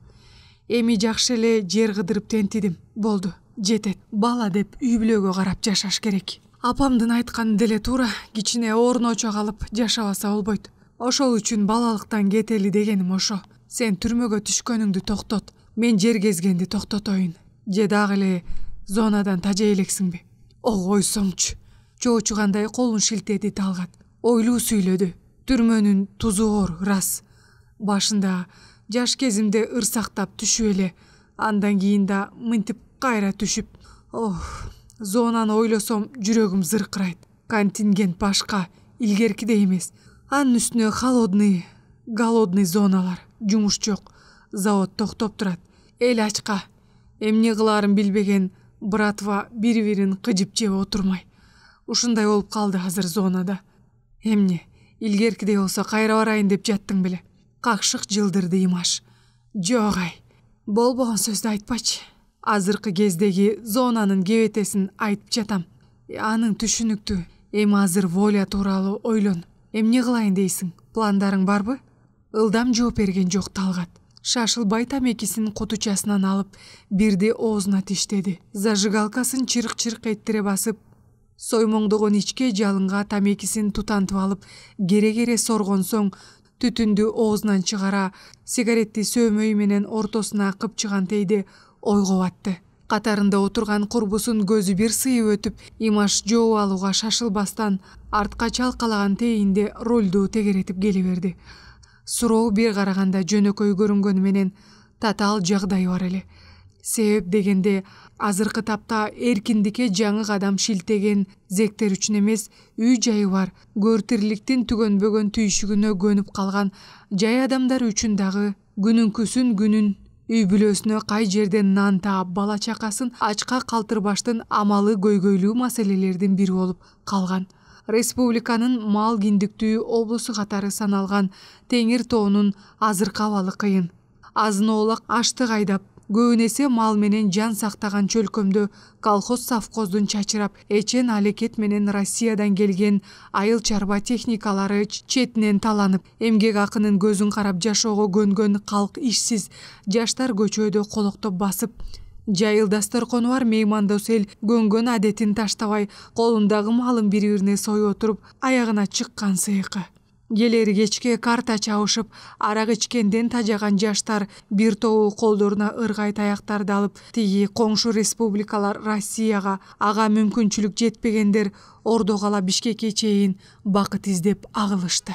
Эми жакшы эле жер кыдырып тентидим. Болду, жетет. Бала деп үй бүлөгө карап жашаш керек. Апамдын айтканы деле туура, кичине орночо калып жашабаса болбойт. Ошол үчүн балалыктан кетели дегеним ошо. Сен түрмөгө түшкөнүңдү токтот. Мен жер кезгенди токтотоюн. Же дагы эле зонадан тажай элексиңби? Ойсоңчу. Чоочугандай колун шилтеди Талгат. Ойлуу сүйлөдү. Түрмөнүн тузу оор, рас. Башында жаш кезимде ырсактап түшүп эле, андан кийин да мынтип кайра түшүп. Зонаны ойлосом жүрөгүм зыркырайт. Контингент башка, илгеркидей эмес. Анын үстүнө голодный зоналар, жумуш жок, завод токтоп турат. Эл ачка, эмне кылаарын билбеген братва бири-бирин кыжып жеп отурмай. Ушундай болуп калды азыр зонада. Эмне, илгеркидей болсо кайра барайын деп жаттың беле? Какшык жылдырды Имаш. Жок ай, болбогон сөздү айтпачы. Азыркы кездеги зонанын кебетесин айтып жатам. Анын түшүнүктүү. Эми азыр Воля тууралуу ойлон. Эмне кылайын дейсиң? Пландарың барбы? Ылдам жооп берген жок Талгат. Шашылбай тамекисин кутучасынан алып, бирди оозуна тиштеди. Зажигалкасын чырык-чырык эттире басып, соймоңдогон ичке жалынга тамекисин тутантып алып, кере-кере соргон соң түтүндү оозунан чыгара, сигаретти сөөмөй менен ортосуна кыпчыган тейде ойго батты. Катарында отурган курбусун көзү бир сыйып өтүп, Имаш жооп алууга шашылбастан артка чалкалаган тейинде рулду тегеретип келе берди. Суроо бир караганда жөнөкөй көрүнгөнү менен татаал жагдай бар эле. Себеп дегенде азыркы тапта эркиндикке жаңы кадам шилтеген зектер үчүн эмес, үй жайы бар, көөртирликтин түгөнбөгөн түйшүгүнө көнүп калган жай адамдар үчүн дагы күнүн үй бүлөсүнө кай жерден нан таап бала чакасын ачка калтырбаштын амалы көйгөйлүү маселелердин бири болуп калган. Республиканын мал киндиктүү облусу катары саналган Теңир тоонун азыркы абалы кыйын. Азын-оолак аштык айдап, көбүн эсе мал менен жан сактаган чөлкөмдө колхоз-совхоздун чачырап, эчен алекет менен Россиядан келген айыл чарба техникалары четинен таланып, эмгек акынын көзүн карап жашоого көнгөн калк ишсиз, жаштар көчөдө колоктоп басып, жайылдастар кону бар меймандос эл көнгөн адетин таштабай, колундагы малын бири-бирине сой отуруп, аягына чыккан сыйкы. Келери кечке карта чабышып, арак ичкенден тажаган жаштар бир тобу колдоруна ыргай таяктарды алып, тиги коңшу республикалар Россияга, ага мүмкүнчүлүк жетпегендер Ордо кала Бишкекке чейин бакыт издеп агылышты.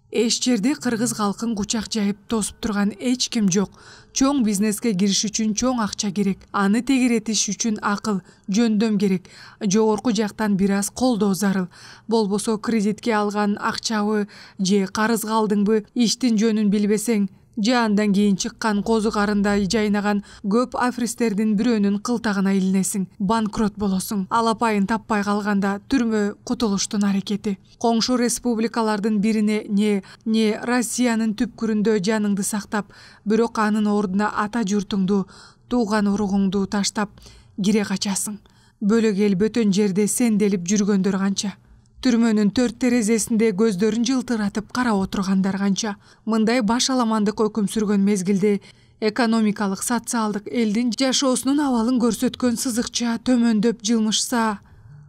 Эч жерде кыргыз калкын кучак жайып тосуп турган эч ким жок. Чоң бизнеске кириш үчүн чоң акча керек. Аны тегеретиш үчүн акыл, жөндөм керек. Жогорку жактан бир аз колдоо зарыл. Болбосо кредитке алган акчабы же карызга алдыңбы, иштин жөнүн билбесең, же андан кийин чыккан козу карындай жайнаган көп афристердин бирөөнүн кылтагына илинесиң, банкрот болосуң. Алапайын таппай калганда түрмө кутулуштун аракети. Коңшу республикалардын бирине не Россиянын түпкүрүндө жаныңды сактап, бирок анын ордуна ата журтуңду, тууган уругуңду таштап кире качасың. Бөлөк эл бөтөн жерде сенделип жүргөндөр канча. Түрмөнүн төрт терезесинде көздөрүн жылтыратып карап отургандар канча. Мындай баш аламандык өкүм сүргөн мезгилде экономикалык социалдык элдин жашоосунун абалын көрсөткөн сызыкча төмөндөп жылмышса,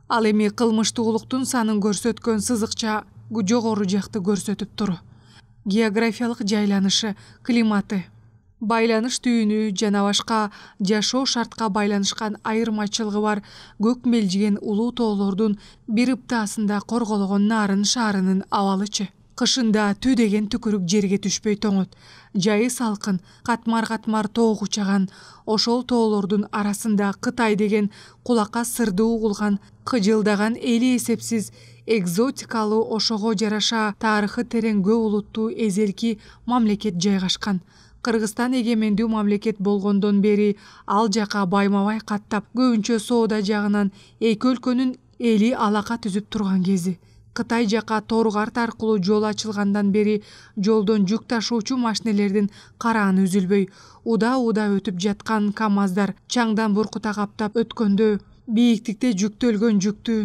ал эми кылмыштуулуктун санын көрсөткөн сызыкча жогору жакты көрсөтүп тур. Географиялык жайланышы, климаты, байланыш түйүнү жана башка жашоо шартка байланышкан айырмачылыгы бар көк мелжиген улуу тоолордун бир ыптаасында корголгон Нарын шаарынын абалычы. Кышында түү деген түкүрүк жерге түшпөй тоңот. Жайы салкын, катмар тоо кучаган. Ошол тоолордун арасында Кытай деген кулакка сырдуу угулган, кыжылдаган эли эсепсиз экзотикалуу, ошого жараша тарыхы терең көп улуттуу эзелки мамлекет жайгашкан. Кыргызстан эгемендүү мамлекет болгондон бери ал жака байма-бай каттап, көбүнчө соода жагынан эки өлкөнүн эли алака түзүп турган кези. Кытай жака Торгарт аркылуу жол ачылгандан бери жолдон жүк ташуучу машинелердин карааны үзүлбөй, уда өтүп жаткан КАМАЗдар чаңдан буркута каптап өткөндө, бийиктикте жүктөлгөн жүктү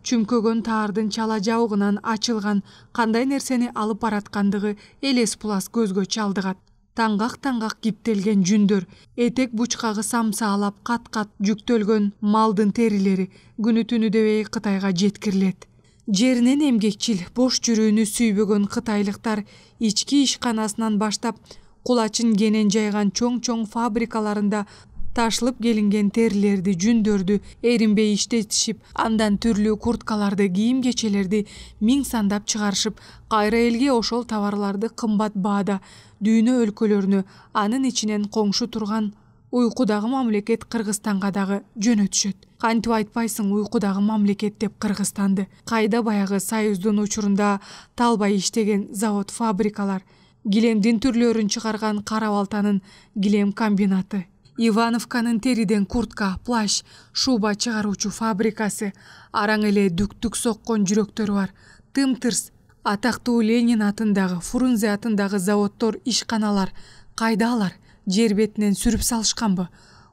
чүмкөгөн таардын чала жабыгынан ачылган кандай нерсени алып бараткандыгы элес пулас көзгө чалдыгат. Таңгак киптелген жүндөр, этек бучкагы самсаалап кат-кат жүктөлгөн малдын терилери күнү түнү дебей Кытайга жеткирилет. Жеринен эмгекчил, бош жүрүүнү сүйбөгөн кытайлыктар ички ишканасынан баштап кулачын кенен жайган чоң фабрикаларында ташылып келинген терилерди, жүндөрдү эринбей иштетишип, андан түрлүү курткаларды, кийим-кечелерди миң сандап чыгарышып, кайра элге ошол товарларды кымбат баада дүйнө өлкөлөрүнө, анын ичинен коңшу турган уйкудагы мамлекет Кыргызстанга дагы жөнөтүшөт. Кантип айтпайсың уйкудагы мамлекет деп Кыргызстанды. Кайда баягы Союздун учурунда талбай иштеген завод, фабрикалар, килемдин түрлөрүн чыгарган Кара Балтанын килем комбинаты, Ивановканын териден куртка, плащ, шуба чыгаруучу фабрикасы, араң эле дүктүк соккон жүрөктөр бар. Тым-тырс атактуу Ленин атындагы, Фрунзе атындагы заводдор, ишканалар кайда алар? Жер бетинен сүрүп салышканбы?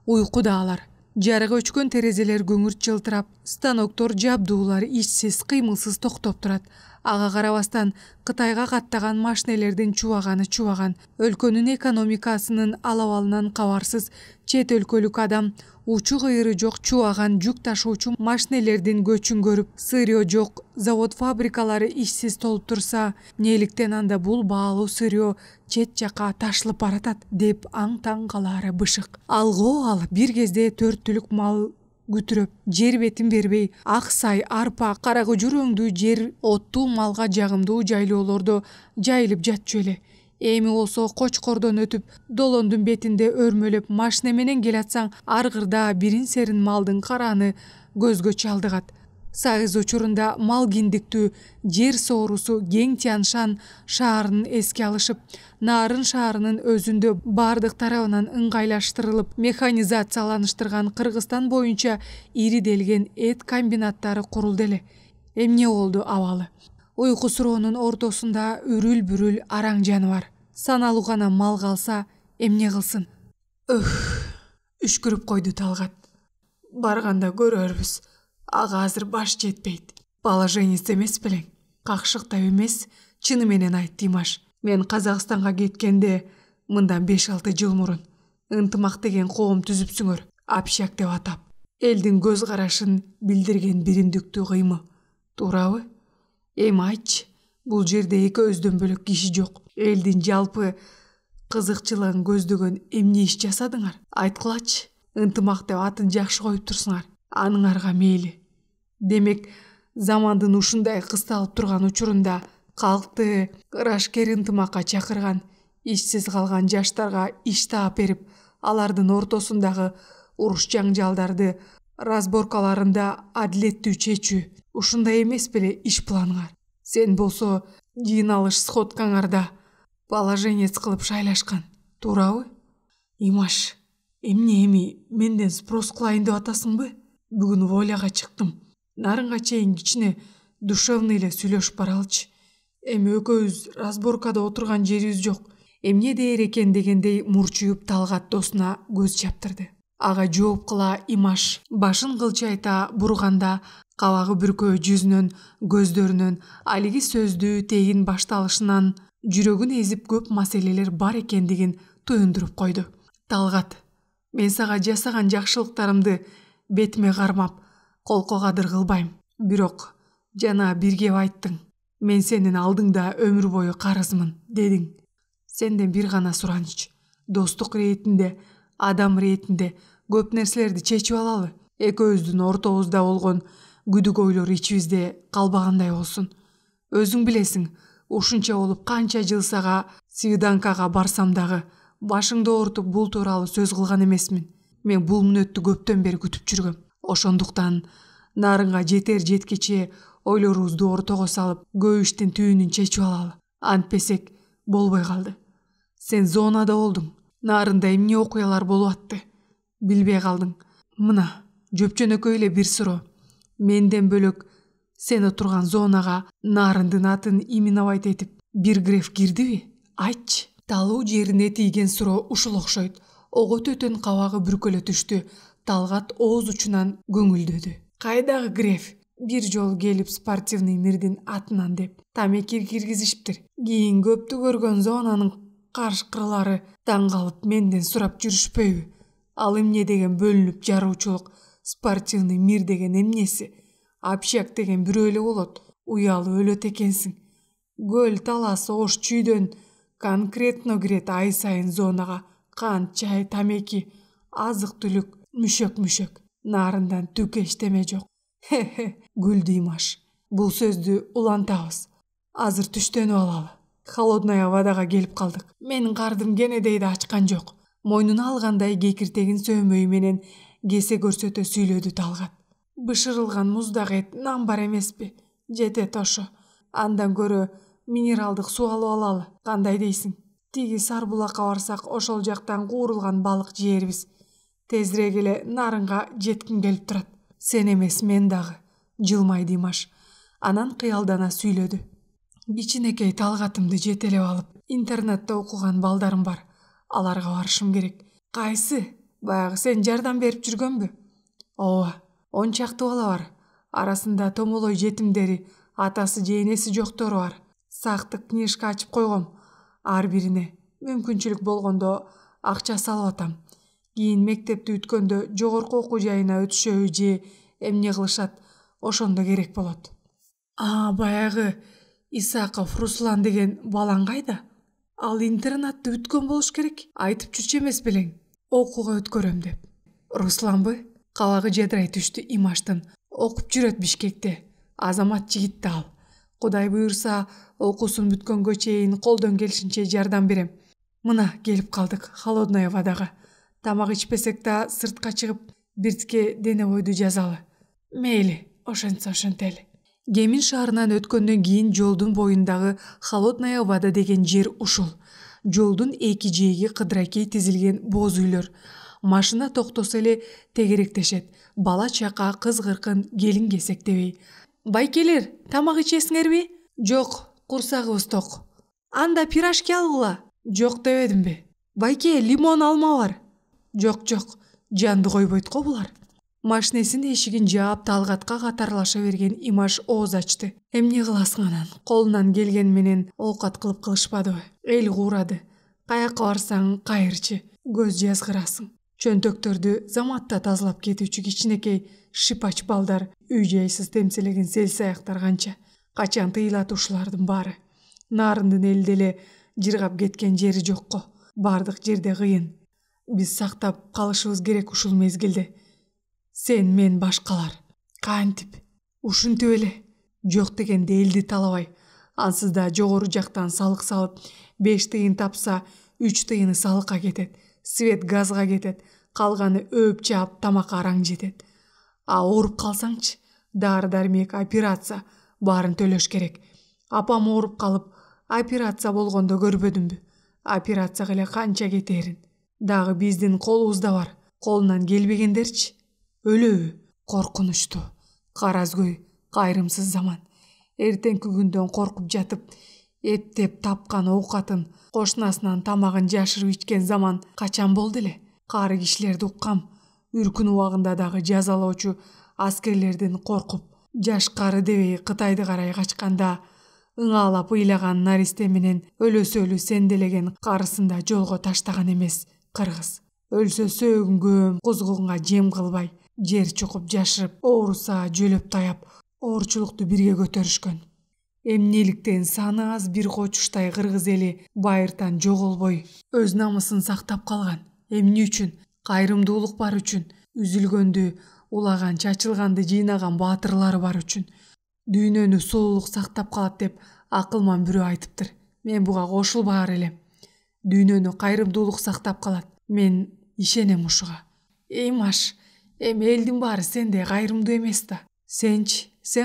Уйкуда алар. Жарыгы өчкөн терезелер көңүрт жылтырап, станоктор, жабдуулар ишсиз, кыймылсыз токтоп турат. Ага карабастан Кытайга каттаган машинелердин чубаган, өлкөнүн экономикасынын алабалынан кабарсыз чет өлкөлүк адам учу кыйыры жок чубаган жүк ташуучу машинелердин көчүн көрүп, сырьё жок завод, фабрикалары ишсиз толуп турса, неликтен анда бул баалуу сырьё чет жака ташылып баратат деп аң-таң калаары бышык. Ал бир кезде 4 түлүк мал күтүрөп, жер бетин бербей, ак сай, арпа, кара кужур өңдүү жер оттуу малга жагымдуу жайлоолордо жайылып жатчу эле. Эми болсо Кочкордон өтүп, Долондун бетинде өрмөлөп, машина менен келатсаң, аргырда бирин серин малдын карааны көзгө чалдыгат. Сайыз учурунда мал киндиктүү жер соорусу кең Тяншан шаарынын эске алышып, Нарын шаарынын өзүндө бардык тарабынан ыңгайлаштырылып, механизацияланыштырган Кыргызстан боюнча ириделген эт комбинаттары курулду эле. Эмне болду абалы? Уйку суроонун ортосунда үрүл-бүрүл араң жаныбар. Саналуу гана мал калса, эмне кылсын? Үшкүрүп койду Талгат. Барганда көрөрбүз. Ага азыр баш жетпейт. Положениеси эмес белең. Какшыктап эмес, чыны менен айт Димаш. Мен Казакстанга кеткенде, мындан 5-6 жыл мурун ынтымак деген коом түзүпсүңөр. Общак деп атап. Элдин көз карашын билдирген биримдиктүү кыймы. Туурабы? Эми айтчы, бул жерде экөөбүздөн бөлөк киши жок. Элдин жалпы кызыкчылыгын көздөгөн эмне иш жасадыңар? Айткылачы. Ынтымак деп атын жакшы коюп турсуңар. Аныңарга мейли. Демек, замандын ушундай кысталып турган учурунда калкты ырашкер ынтымакка чакырган, ишсиз калган жаштарга иш таап берип, алардын ортосундагы уруш жаңжалдарды разборкаларында адилеттүү чечүү. Ушундай эмес беле иш планыңар? Сен болсо жыйналыш сходкаңарда положениец кылып шайлашкан. Туурабы? Имаш, эмне эми менден спрос кылайын деп атасыңбы? Бүгүн воляга чыктым. Нарынга чейин кичине душевный эле сүйлөшүп баралычы. Эми экөөбүз разборкада отурган жерибиз жок. Эмне дээр экен дегендей мурчуюп Талгат досуна көз чаптырды. Ага жооп кыла Имаш башын кылчайта бурганда кабагы бүркөө жүзүнөн, көздөрүнөн алиги сөздүү тегин башталышынан жүрөгүн эзип көп маселелер бар экендигин туюндуруп койду. Талгат, мен сага жасаган жакшылыктарымды бетиме кармап, колко кадыр кылбайм. Бирок жана бир кеп айттың. Мен сенин алдыңда өмүр бою карызмын дедиң. Сенден бир гана сураныч. Достук иретинде, адам иретинде көп нерселерди чечип алалы. Экөөбүздүн ортобузда болгон күдүк ойлор ичибизде калбагандай болсун. Өзүң билесиң, ушунча болуп канча жыл сага свиданкага барсам дагы башыңды оорутуп бул тууралуу сөз кылган эмесмин. Мен бул мүнөттү көптөн бери күтүп жүргөм. Ошондуктан нарынга жетер жеткиче ойлорубузду ортого салып, көп иштин түйүнүн чечип алалы. Антпесек болбой калды. Сен зонада болдуң. Нарында эмне окуялар болуп атты? Билбей калдың. Мына, жөпчөнөкөй эле бир суроо. Менден бөлөк сен отурган зонага нарындын атын именовать этип бир греф кирдиби? Айтчы. Талуу жерине тийген суроо ушул окшойт. Ого төтөн кабагы бүркөлө түштү. Талгат ооз учунан көңүлдөдү. Кайдагы греф? Бир жолу келип спортивный мирдин атынан деп тамеки киргизиштир. Кийин көптү көргөн зонанын каршкырлары таң калып менден сурап жүрүшпөйбү? Ал эмне деген бөлүнүп жаруучулук? Спортивный мир деген эмнеси? Общак деген бирөө эле болот. Уялуу өлөт экенсиң. Көл, талас, ош, чүйдөн конкретно кирет ай сайын зонага. Кант, чай, тамеки, азык-түлүк, мүшөк. Нарындан түк эчтеме жок. Күлдү Имаш. Бул сөздү улантабыз. Азыр түштөнүп алалы. Холодная водага келип калдык. Менин кардым кенедейди ачкан жок. Мойнуна алгандай кекиртегин сөмөйү менен кесе көрсөтө сүйлөдү Талгат. Бышырылган муздак эт нан бар эмеспи? Жетет ошо. Андан көрө минералдык суу алып алалы. Кандай дейсиң? Тиги Сарбулакка барсак, ошол жактан куурулган балык жээрбиз. Тезирээк эле нарынга жетким келип турат. Сен эмес, мен дагы. Жылмайды Имаш. Анан кыялдана сүйлөдү. Кичинекей Талгатымды жетелеп алып, интернетте окуган балдарым бар. Аларга барышым керек. Кайсы? Баягы сен жардам берип жүргөнбү? Ооба, 10 чакты бала бар. Арасында томолой жетимдери, атасы же энеси жоктору бар. Сактык книжка ачып койгом. Ар бирине мүмкүнчүлүк болгондо акча салып атам. Кийин мектепти бүткөндө жогорку окуу жайына өтүшөбү же эмне кылышат, ошондо керек болот. Баягы Исаков Руслан деген балаң кайда? Ал интернатты бүткөн болуш керек. Айтып жүрчү эмес белең, окууга өткөрөм деп. Русланбы? Кабагы жадырай түштү Имаштын. Окуп жүрөт Бишкекте. Азамат жигитти ал. Кудай буйрса, окуусун бүткөнгө чейин колдон келишинче жардам берем. Мына келип калдык холодная водага. Тамак ичпесек да сыртка чыгып, биртке дене бойду жазалы. Мейли, ошентсе ошентели. Гемин шаарынан өткөндөн кийин жолдун боюндагы холодная вода деген жер ушул. Жолдун эки жээги кыдыракей тизилген боз үйлөр. Машина токтосо эле тегеректешет. Бала чака кыз-кыркын келин кесектебей. Байкелер, тамак ичесиңерби? Жок, курсагыбыз ток. Анда пирожки алгыла. Жок дебедимби? Байке, лимон алма бар. Жок, жанды койбойт го булар. Машинесинин эшигин жаап Талгатка катарлаша берген Имаш ооз ачты. Эмне кыласың анан? Колунан келген менен оокат кылып кылышпадыбы? Эл куурады. Каяка барсаң кайырчы, көз жазгырасың. Чөнтөктөрдү заматта тазалап кетүүчү кичинекей шипач балдар, үй жайсыз темселеген селсаяктар канча. Качан тыйылат ушулардын баары? Нарындын элде эле жыргап кеткен жери жокко. Бардык жерде кыйын. Биз сактап калышыбыз керек ушул мезгилде. Сен, мен, башкалар. Кантип? Ушинтип эле. Жок дегенде элди талабай. Ансыз да жогору жактан салык салып, 5 тыйын тапса, 3 тыйыны салыкка кетет. Свет газга кетет. Калганы өөп жаап тамакка араң жетет. Ооруп калсаңчы? Дары-дармек, операция. Баарын төлөш керек. Апам ооруп калып, операция болгондо көрбөдүмбү? Операцияга эле канча кетерин. Дагы биздин колубузда бар. Колунан келбегендерчи? Өлөбү? Коркунучтуу. Каразгөй, кайрымсыз заман. Эртеңки күндөн коркуп жатып, эптеп тапкан оокатын, кошунасынан тамагын жашырып ичкен заман качан болду эле? Кары кишилерди уккам. Үркүн убагында дагы жазалоочу аскерлерден коркуп, жашкары дебей Кытайды карай качканда, ыңаалап ыйлаган наристе менен өлөсөлү сенделеген карысын да жолго таштаган эмес кыргыз. Өлсө сөгүнгөм, козгонга жем кылбай, жер чукуп жашырып, ооруса жөлөп таяп, оорчулукту бирге көтөрүшкөн. Эмнеликтен саны аз бир кочуштай кыргыз эли байыртан жоголбой өз намысын сактап калган. Эмне үчүн? Кайрымдуулук бар үчүн, үзүлгөндү, улаган, чачылганды жыйнаган баатырлары бар үчүн. Дүйнөнү сулуулук сактап калат деп акылман бирөө айтыптыр. Мен буга кошулбаар элем. Дүйнөнү кайрымдуулук сактап калат. Мен ишенем ушуга. Маш, эми элдин баары сендей кайрымдуу эмес да. Сен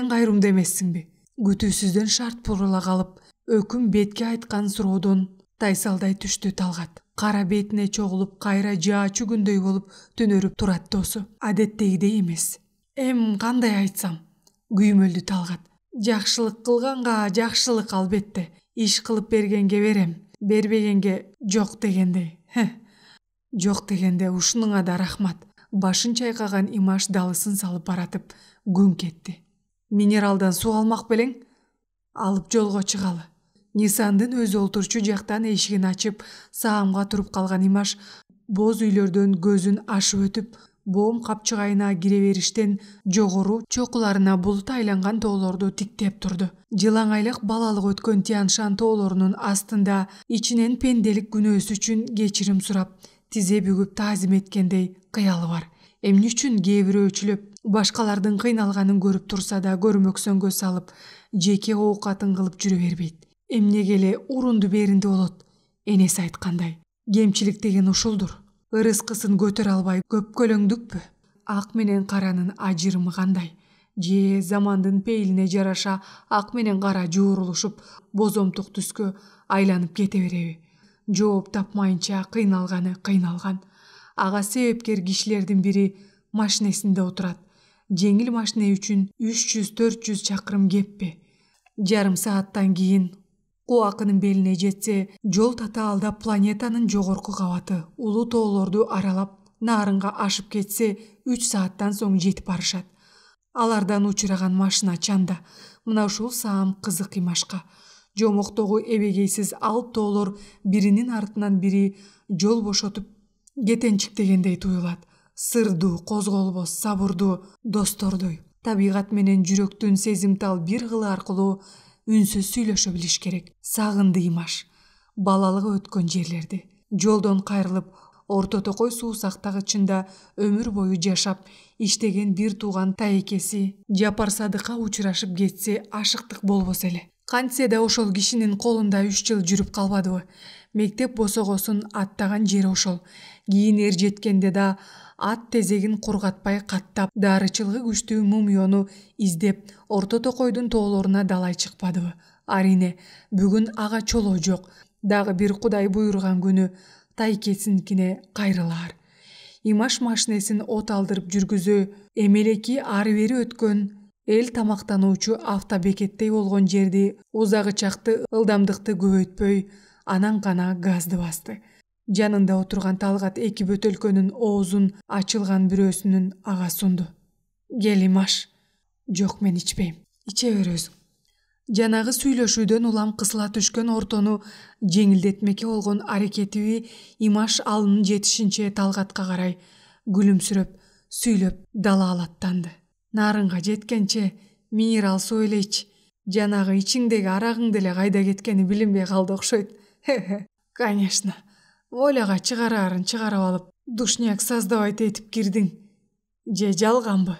кайрымдуу эмессиңби? Күтүүсүздөн шарт бурула калып, өкүм бетке айткан суроодон тайсалдай түштү Талгат. Кара бетине чогулуп, кайра жаачу күндөй болуп түнөрүп турат досу. Адеттегидей эмес. Кандай айтсам? Күймөлдү Талгат. Жакшылык кылганга жакшылык албетте. Иш кылып бергенге берем, бербегенге жок дегендей. Жок дегенде ушунуңа да рахмат. Башын чайкаган Имаш далысын салып баратып күн кетти. Минералдан суу алмак белең? Алып жолго чыгалы. Нисандын өзү олтурчу жактан эшигин ачып, саамга туруп калган Имаш боз үйлөрдөн көзүн ашып өтүп, боом капчыгайына кире бериштен жогору чокуларына булут айланган тоолорду тиктеп турду. Жылаңайлык балалык өткөн Тяншан тоолорунун астында ичинен пенделик күнөөсү үчүн кечирим сурап, тизе бүгүп таазим эткендей кыялы бар. Эмне үчүн кээ бирөөчүлөп башкалардын кыйналганын көрүп турса да көрмөксөнгө салып, жеке оокатын кылып жүрө бербейт. Эмнеге эле урунду беринде болот? Энеси айткандай, кемчилик деген ушулдур. Ырыскысын көтөрө албай көпкөлөңдүкпү? Ак менен каранын ажырымы кандай? Же замандын пейилине жараша ак менен кара жуурулушуп, бозомтук түскө айланып кете береби? Жооп тапмайынча кыйналган. Ага себепкер кишилердин бири машинесинде отурат. Жеңил машине үчүн 300-400 чакырым кеппи. Жарым сааттан кийин Куакынын белине жетсе, жол татаалдап планетанын жогорку кабаты улуу тоолорду аралап, нарынга ашып кетсе, 3 сааттан соң жетип барышат. Алардан учураган машина чанда. Мына ушул саам кызык Имашка. Жомоктогу эбегейсиз алып тоолор биринин артынан бири жол бошотуп кетенчиктегендей туюлат. Сырдуу, козголбос, сабырдуу достордой. Табигат менен жүрөктүн сезимтал бир кылы аркылуу үнсүз сүйлөшө билиш керек. Сагынды Имаш балалыгы өткөн жерлерди. Жолдон кайрылып, Орто Токой суу сактагычында өмүр бою жашап, иштеген бир тууган тайекеси Жапар Садыкка учурашып кетсе, ашыктык болбос эле. Кантсе да ошол кишинин колунда 3 жыл жүрүп калбадыбы? Мектеп босогосун аттаган жери ошол. Кийин эр жеткенде да ат тезегин кургатпай каттап, дарычылыгы күчтүү мумиону издеп, Орто Токойдун тоолоруна далай чыкпадыбы? Арине, бүгүн ага чолоо жок. Дагы бир Кудай буйруган күнү тайкесиникине кайрылаар. Имаш машинесин от алдырып жүргүзө, эмелеки ары бери өткөн эл тамактануучу автобекеттей болгон жерди узагычакты ылдамдыкты көбөйтпөй, анан гана газды басты. Жанында отурган Талгат эки бөтөлкөнүн оозун ачылган бирөөсүнүн ага сунду. Кел Имаш. Жок, мен ичпейм. Иче бер өзүң. Жанагы сүйлөшүүдөн улам кысыла түшкөн ортону жеңилдетмекке болгон аракетиби Имаш алынын жетишинче Талгатка карай күлүмсүрөп, сүйлөп далаалаттанды. Нарынга жеткенче минерал суу эле ич. Жанагы ичиңдеги арагың деле кайда кеткени билинбей калды окшойт. Конечно. Воляга чыгараарын чыгарып алып, душняк создавать этип кирдиң. Же жалганбы?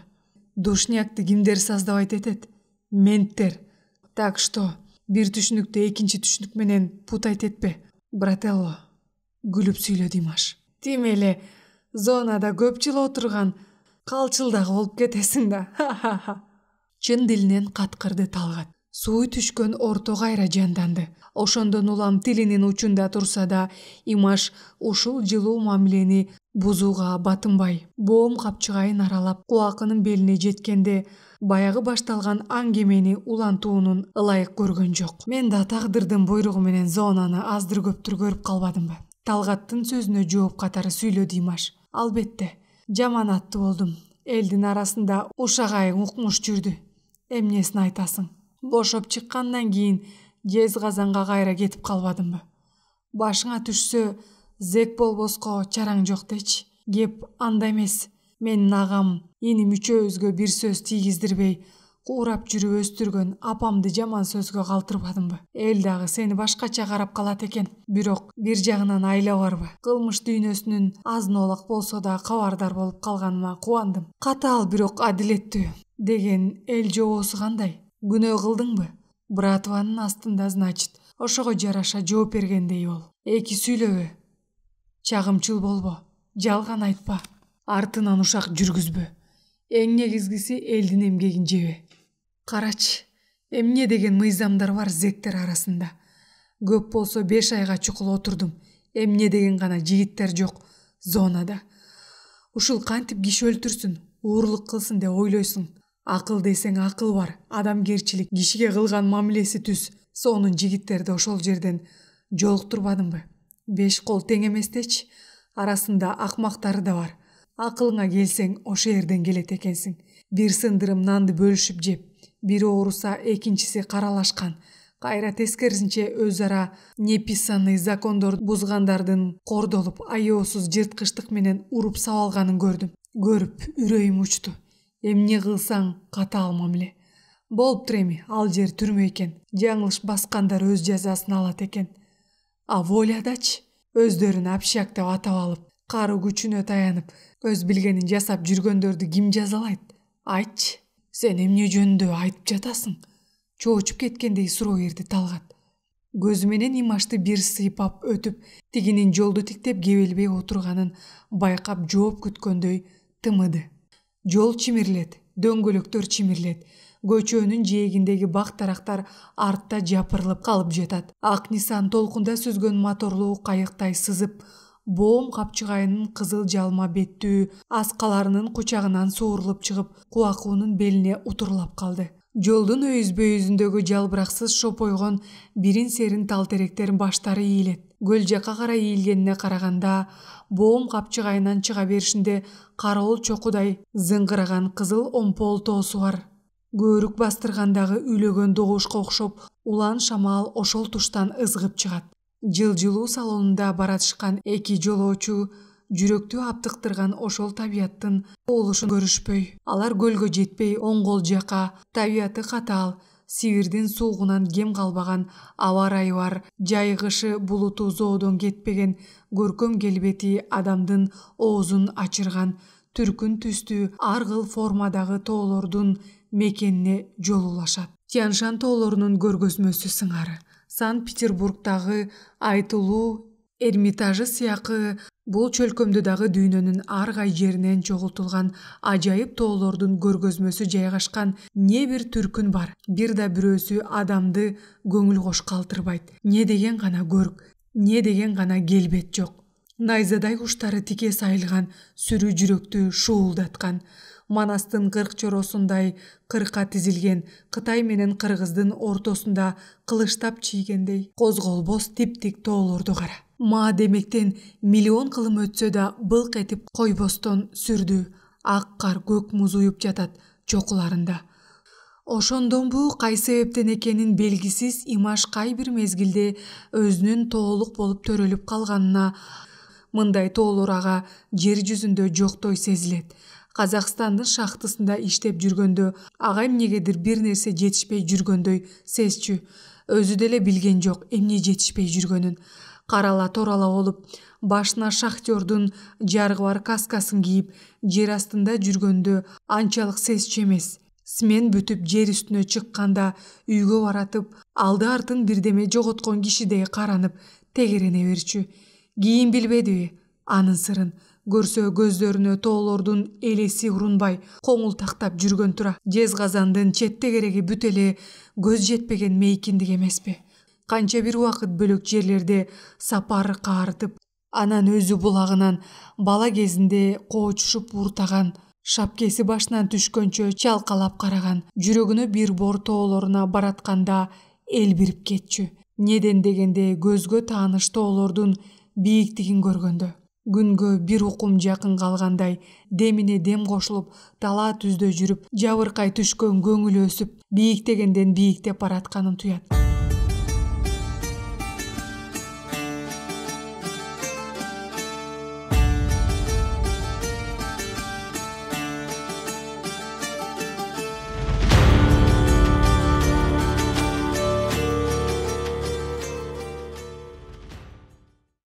Душнякты кимдер создавать этет? Менттер. Так что, бир түшүнүктү экинчи түшүнүк менен путать этпе, брателло. Күлүп сүйлөдү Имаш. Тим эле зонада көп жыл отурган калчылдак болуп кетесиң да. Чын дилинен каткырды Талгат. Суу түшкөн орто кайра жанданды. Ошондон улам тилинин учунда турса да, Имаш ушул жылуу мамилени бузууга батынбай, боом капчыгайын аралап, Куакынын белине жеткенде, баягы башталган аңгемени улантуунун ылайык көргөн жок. Мен да тагдырдын буйругу менен зонаны аздыр көптүр көрүп калбадымбы? Талгаттын сөзүнө жооп катары сүйлөдү Имаш. Албетте, жаман аттуу болдум. Элдин арасында ушагайың укмуш жүрдү. Эмнесин айтасың? Бошоп чыккандан кийин жез казанга кайра кетип калбадымбы? Башыңа түшсө, Зек болбоско чараң жок дечи. Кеп анда эмес. Менин агам, иним үчөөбүзгө бир сөз тийгиздирбей, куурап жүрүп өстүргөн апамды жаман сөзгө калтырбадымбы? Эл дагы сени башкача карап калат экен. Бирок бир жагынан айла барбы? Кылмыш дүйнөсүнүн азын-олак болсо да кабардар болуп калганыма кубандым. Катаал бирок адилеттүү деген эл жообосу кандай? Күнөө кылдыңбы? Братованын астында, значит, ошого жараша жооп бергендей бол. Эки сүйлөбө. Чагымчыл болбо. Жалган айтпа. Артынан ушак жүргүзбө. Эң негизгиси элдин эмгегин жебе. Карачы, эмне деген мыйзамдар бар зектер арасында. Көп болсо 5 айга чукул отурдум. Эмне деген гана жигиттер жок зонада. Ушул кантип киши өлтүрсүн, уурлук кылсын деп ойлойсуң? Акыл десең акыл бар, адамгерчилик, кишиге кылган мамилеси түз. Сонун жигиттерди ошол жерден жолуктурбадымбы? 5 кол тең эместечи, арасында акмактары да бар. Акылыңа келсең ошо жерден келет экенсиң. Бир сындырым нанды бөлүшүп жеп, бири ооруса экинчиси каралашкан. Кайра тескерисинче өз ара неписанный закондорду бузгандардын кордолуп, аеосуз жырткычтык менен уруп сабалганын көрдүм. Көрүп үрөйүм учту. Эмне кылсаң катаал мамиле. Болуптур эми, ал жер түрмө экен. Жаңылыш баскандар өз жазасын алат экен. А волядачы өздөрүн общак деп атап алып, кару күчүнө таянып, өз билгенин жасап жүргөндөрдү ким жазалайт? Айтчы, сен эмне жөнүндө айтып жатасың? Чоочуп кеткендей суроо берди Талгат. Көзү менен Имашты бир сыйпап өтүп, тигинин жолду тиктеп кебелбей отурганын байкап жооп күткөндөй тымыды. Жол чимирлет, дөңгөлөктөр чимирлет. Көчөнүн жээгиндеги бак-тарактар артта жапырылып калып жатат. Ак Нисан толкунда сүзгөн моторлуу кайыктай сызып, боом капчыгайынын кызыл жалма беттүү аскаларынын кучагынан суурулуп чыгып, кубакуунун белине утурлап калды. Жолдун өйүзбөйүзүндөгү жалбыраксыз шопойгон бирин серин тал теректер баштары ийилет. Көл жака карай ийилгенине караганда, боом капчыгайынан чыга беришинде кароол чокудай зыңгыраган кызыл омпол тоосу бар. Көөрүк бастыргандагы үйлөгөн добушка окшоп, улан шамал ошол туштан ызгып чыгат. Жылжылуу салонунда баратышкан эки жолоочу жүрөктү аптыктырган ошол табияттын болушун көрүшпөй. Алар көлгө жетпей оң кол жака, табияты катаал, Сибирдин суугунан кем калбаган аба ырайы бар, жайгышы булуту зоодон кетпеген көркөм келбети адамдын оозун ачырган түркүн түстүү ар кыл формадагы тоолордун мекенине жолулашат. Тянь-Шань тоолорунун көргөзмөсү сыңары. Санкт-Петербургдагы айтылуу Эрмитажы сыякы бул чөлкөмдө дагы дүйнөнүн ар кай жеринен чогултулган ажайып тоолордун көргөзмөсү жайгашкан не бир түркүн бар. Бир да бирөөсү адамды көңүл кош калтырбайт. Не деген гана көрк, не деген гана келбет жок. Найзадай куштары тике сайылган сүрү жүрөктү шуулдаткан. Манастын кырк чоросундай кырка тизилген, Кытай менен Кыргыздын ортосунда кылыштап чийгендей козголбос типтик тоолорду кара. Ма демектен миллион кылым өтсө да былк этип койбостон сүрдү. Ак кар, көк муз уюп жатат чокуларында. Ошондонбу кай себептен экенин белгисиз Имаш кай бир мезгилде өзүнүн тоолук болуп төрөлүп калганына, мындай тоолор ага жер жүзүндө жоктой сезилет. Казакстандын шахтысында иштеп жүргөндө ага эмнегедир бир нерсе жетишпей жүргөндөй сезчү. Өзү деле билген жок эмне жетишпей жүргөнүн. Карала торала болуп, башына шахтердун жаргы бар каскасын кийип, жер астында жүргөндө анчалык сезчү эмес. Смен бүтүп жер үстүнө чыкканда үйгө баратып, алды артын бирдеме жоготкон кишидей каранып, тегерене берчү. Кийин билбедиби анын сырын? Көрсө көздөрүнө тоолордун элеси урунбай, коңултактап жүргөн тура. Жезказандын четтегереги бүт эле көз жетпеген мейкиндик эмеспи? Канча бир убакыт бөлөк жерлерде сапары каарытып, анан өзү булагынан бала кезинде коочушуп уртаган, шапкеси башынан түшкөнчө чалкалап караган, жүрөгүнө бир бор тоолоруна баратканда эл бирип кетчү. Неден дегенде көзгө тааныш тоолордун бийиктигин көргөндө. Күнгө бир укум жакын калгандай, демине дем кошулуп, талаа түздө жүрүп, жабыркай түшкөн көңүлү өсүп, бийиктегенден бийиктеп баратканын туят.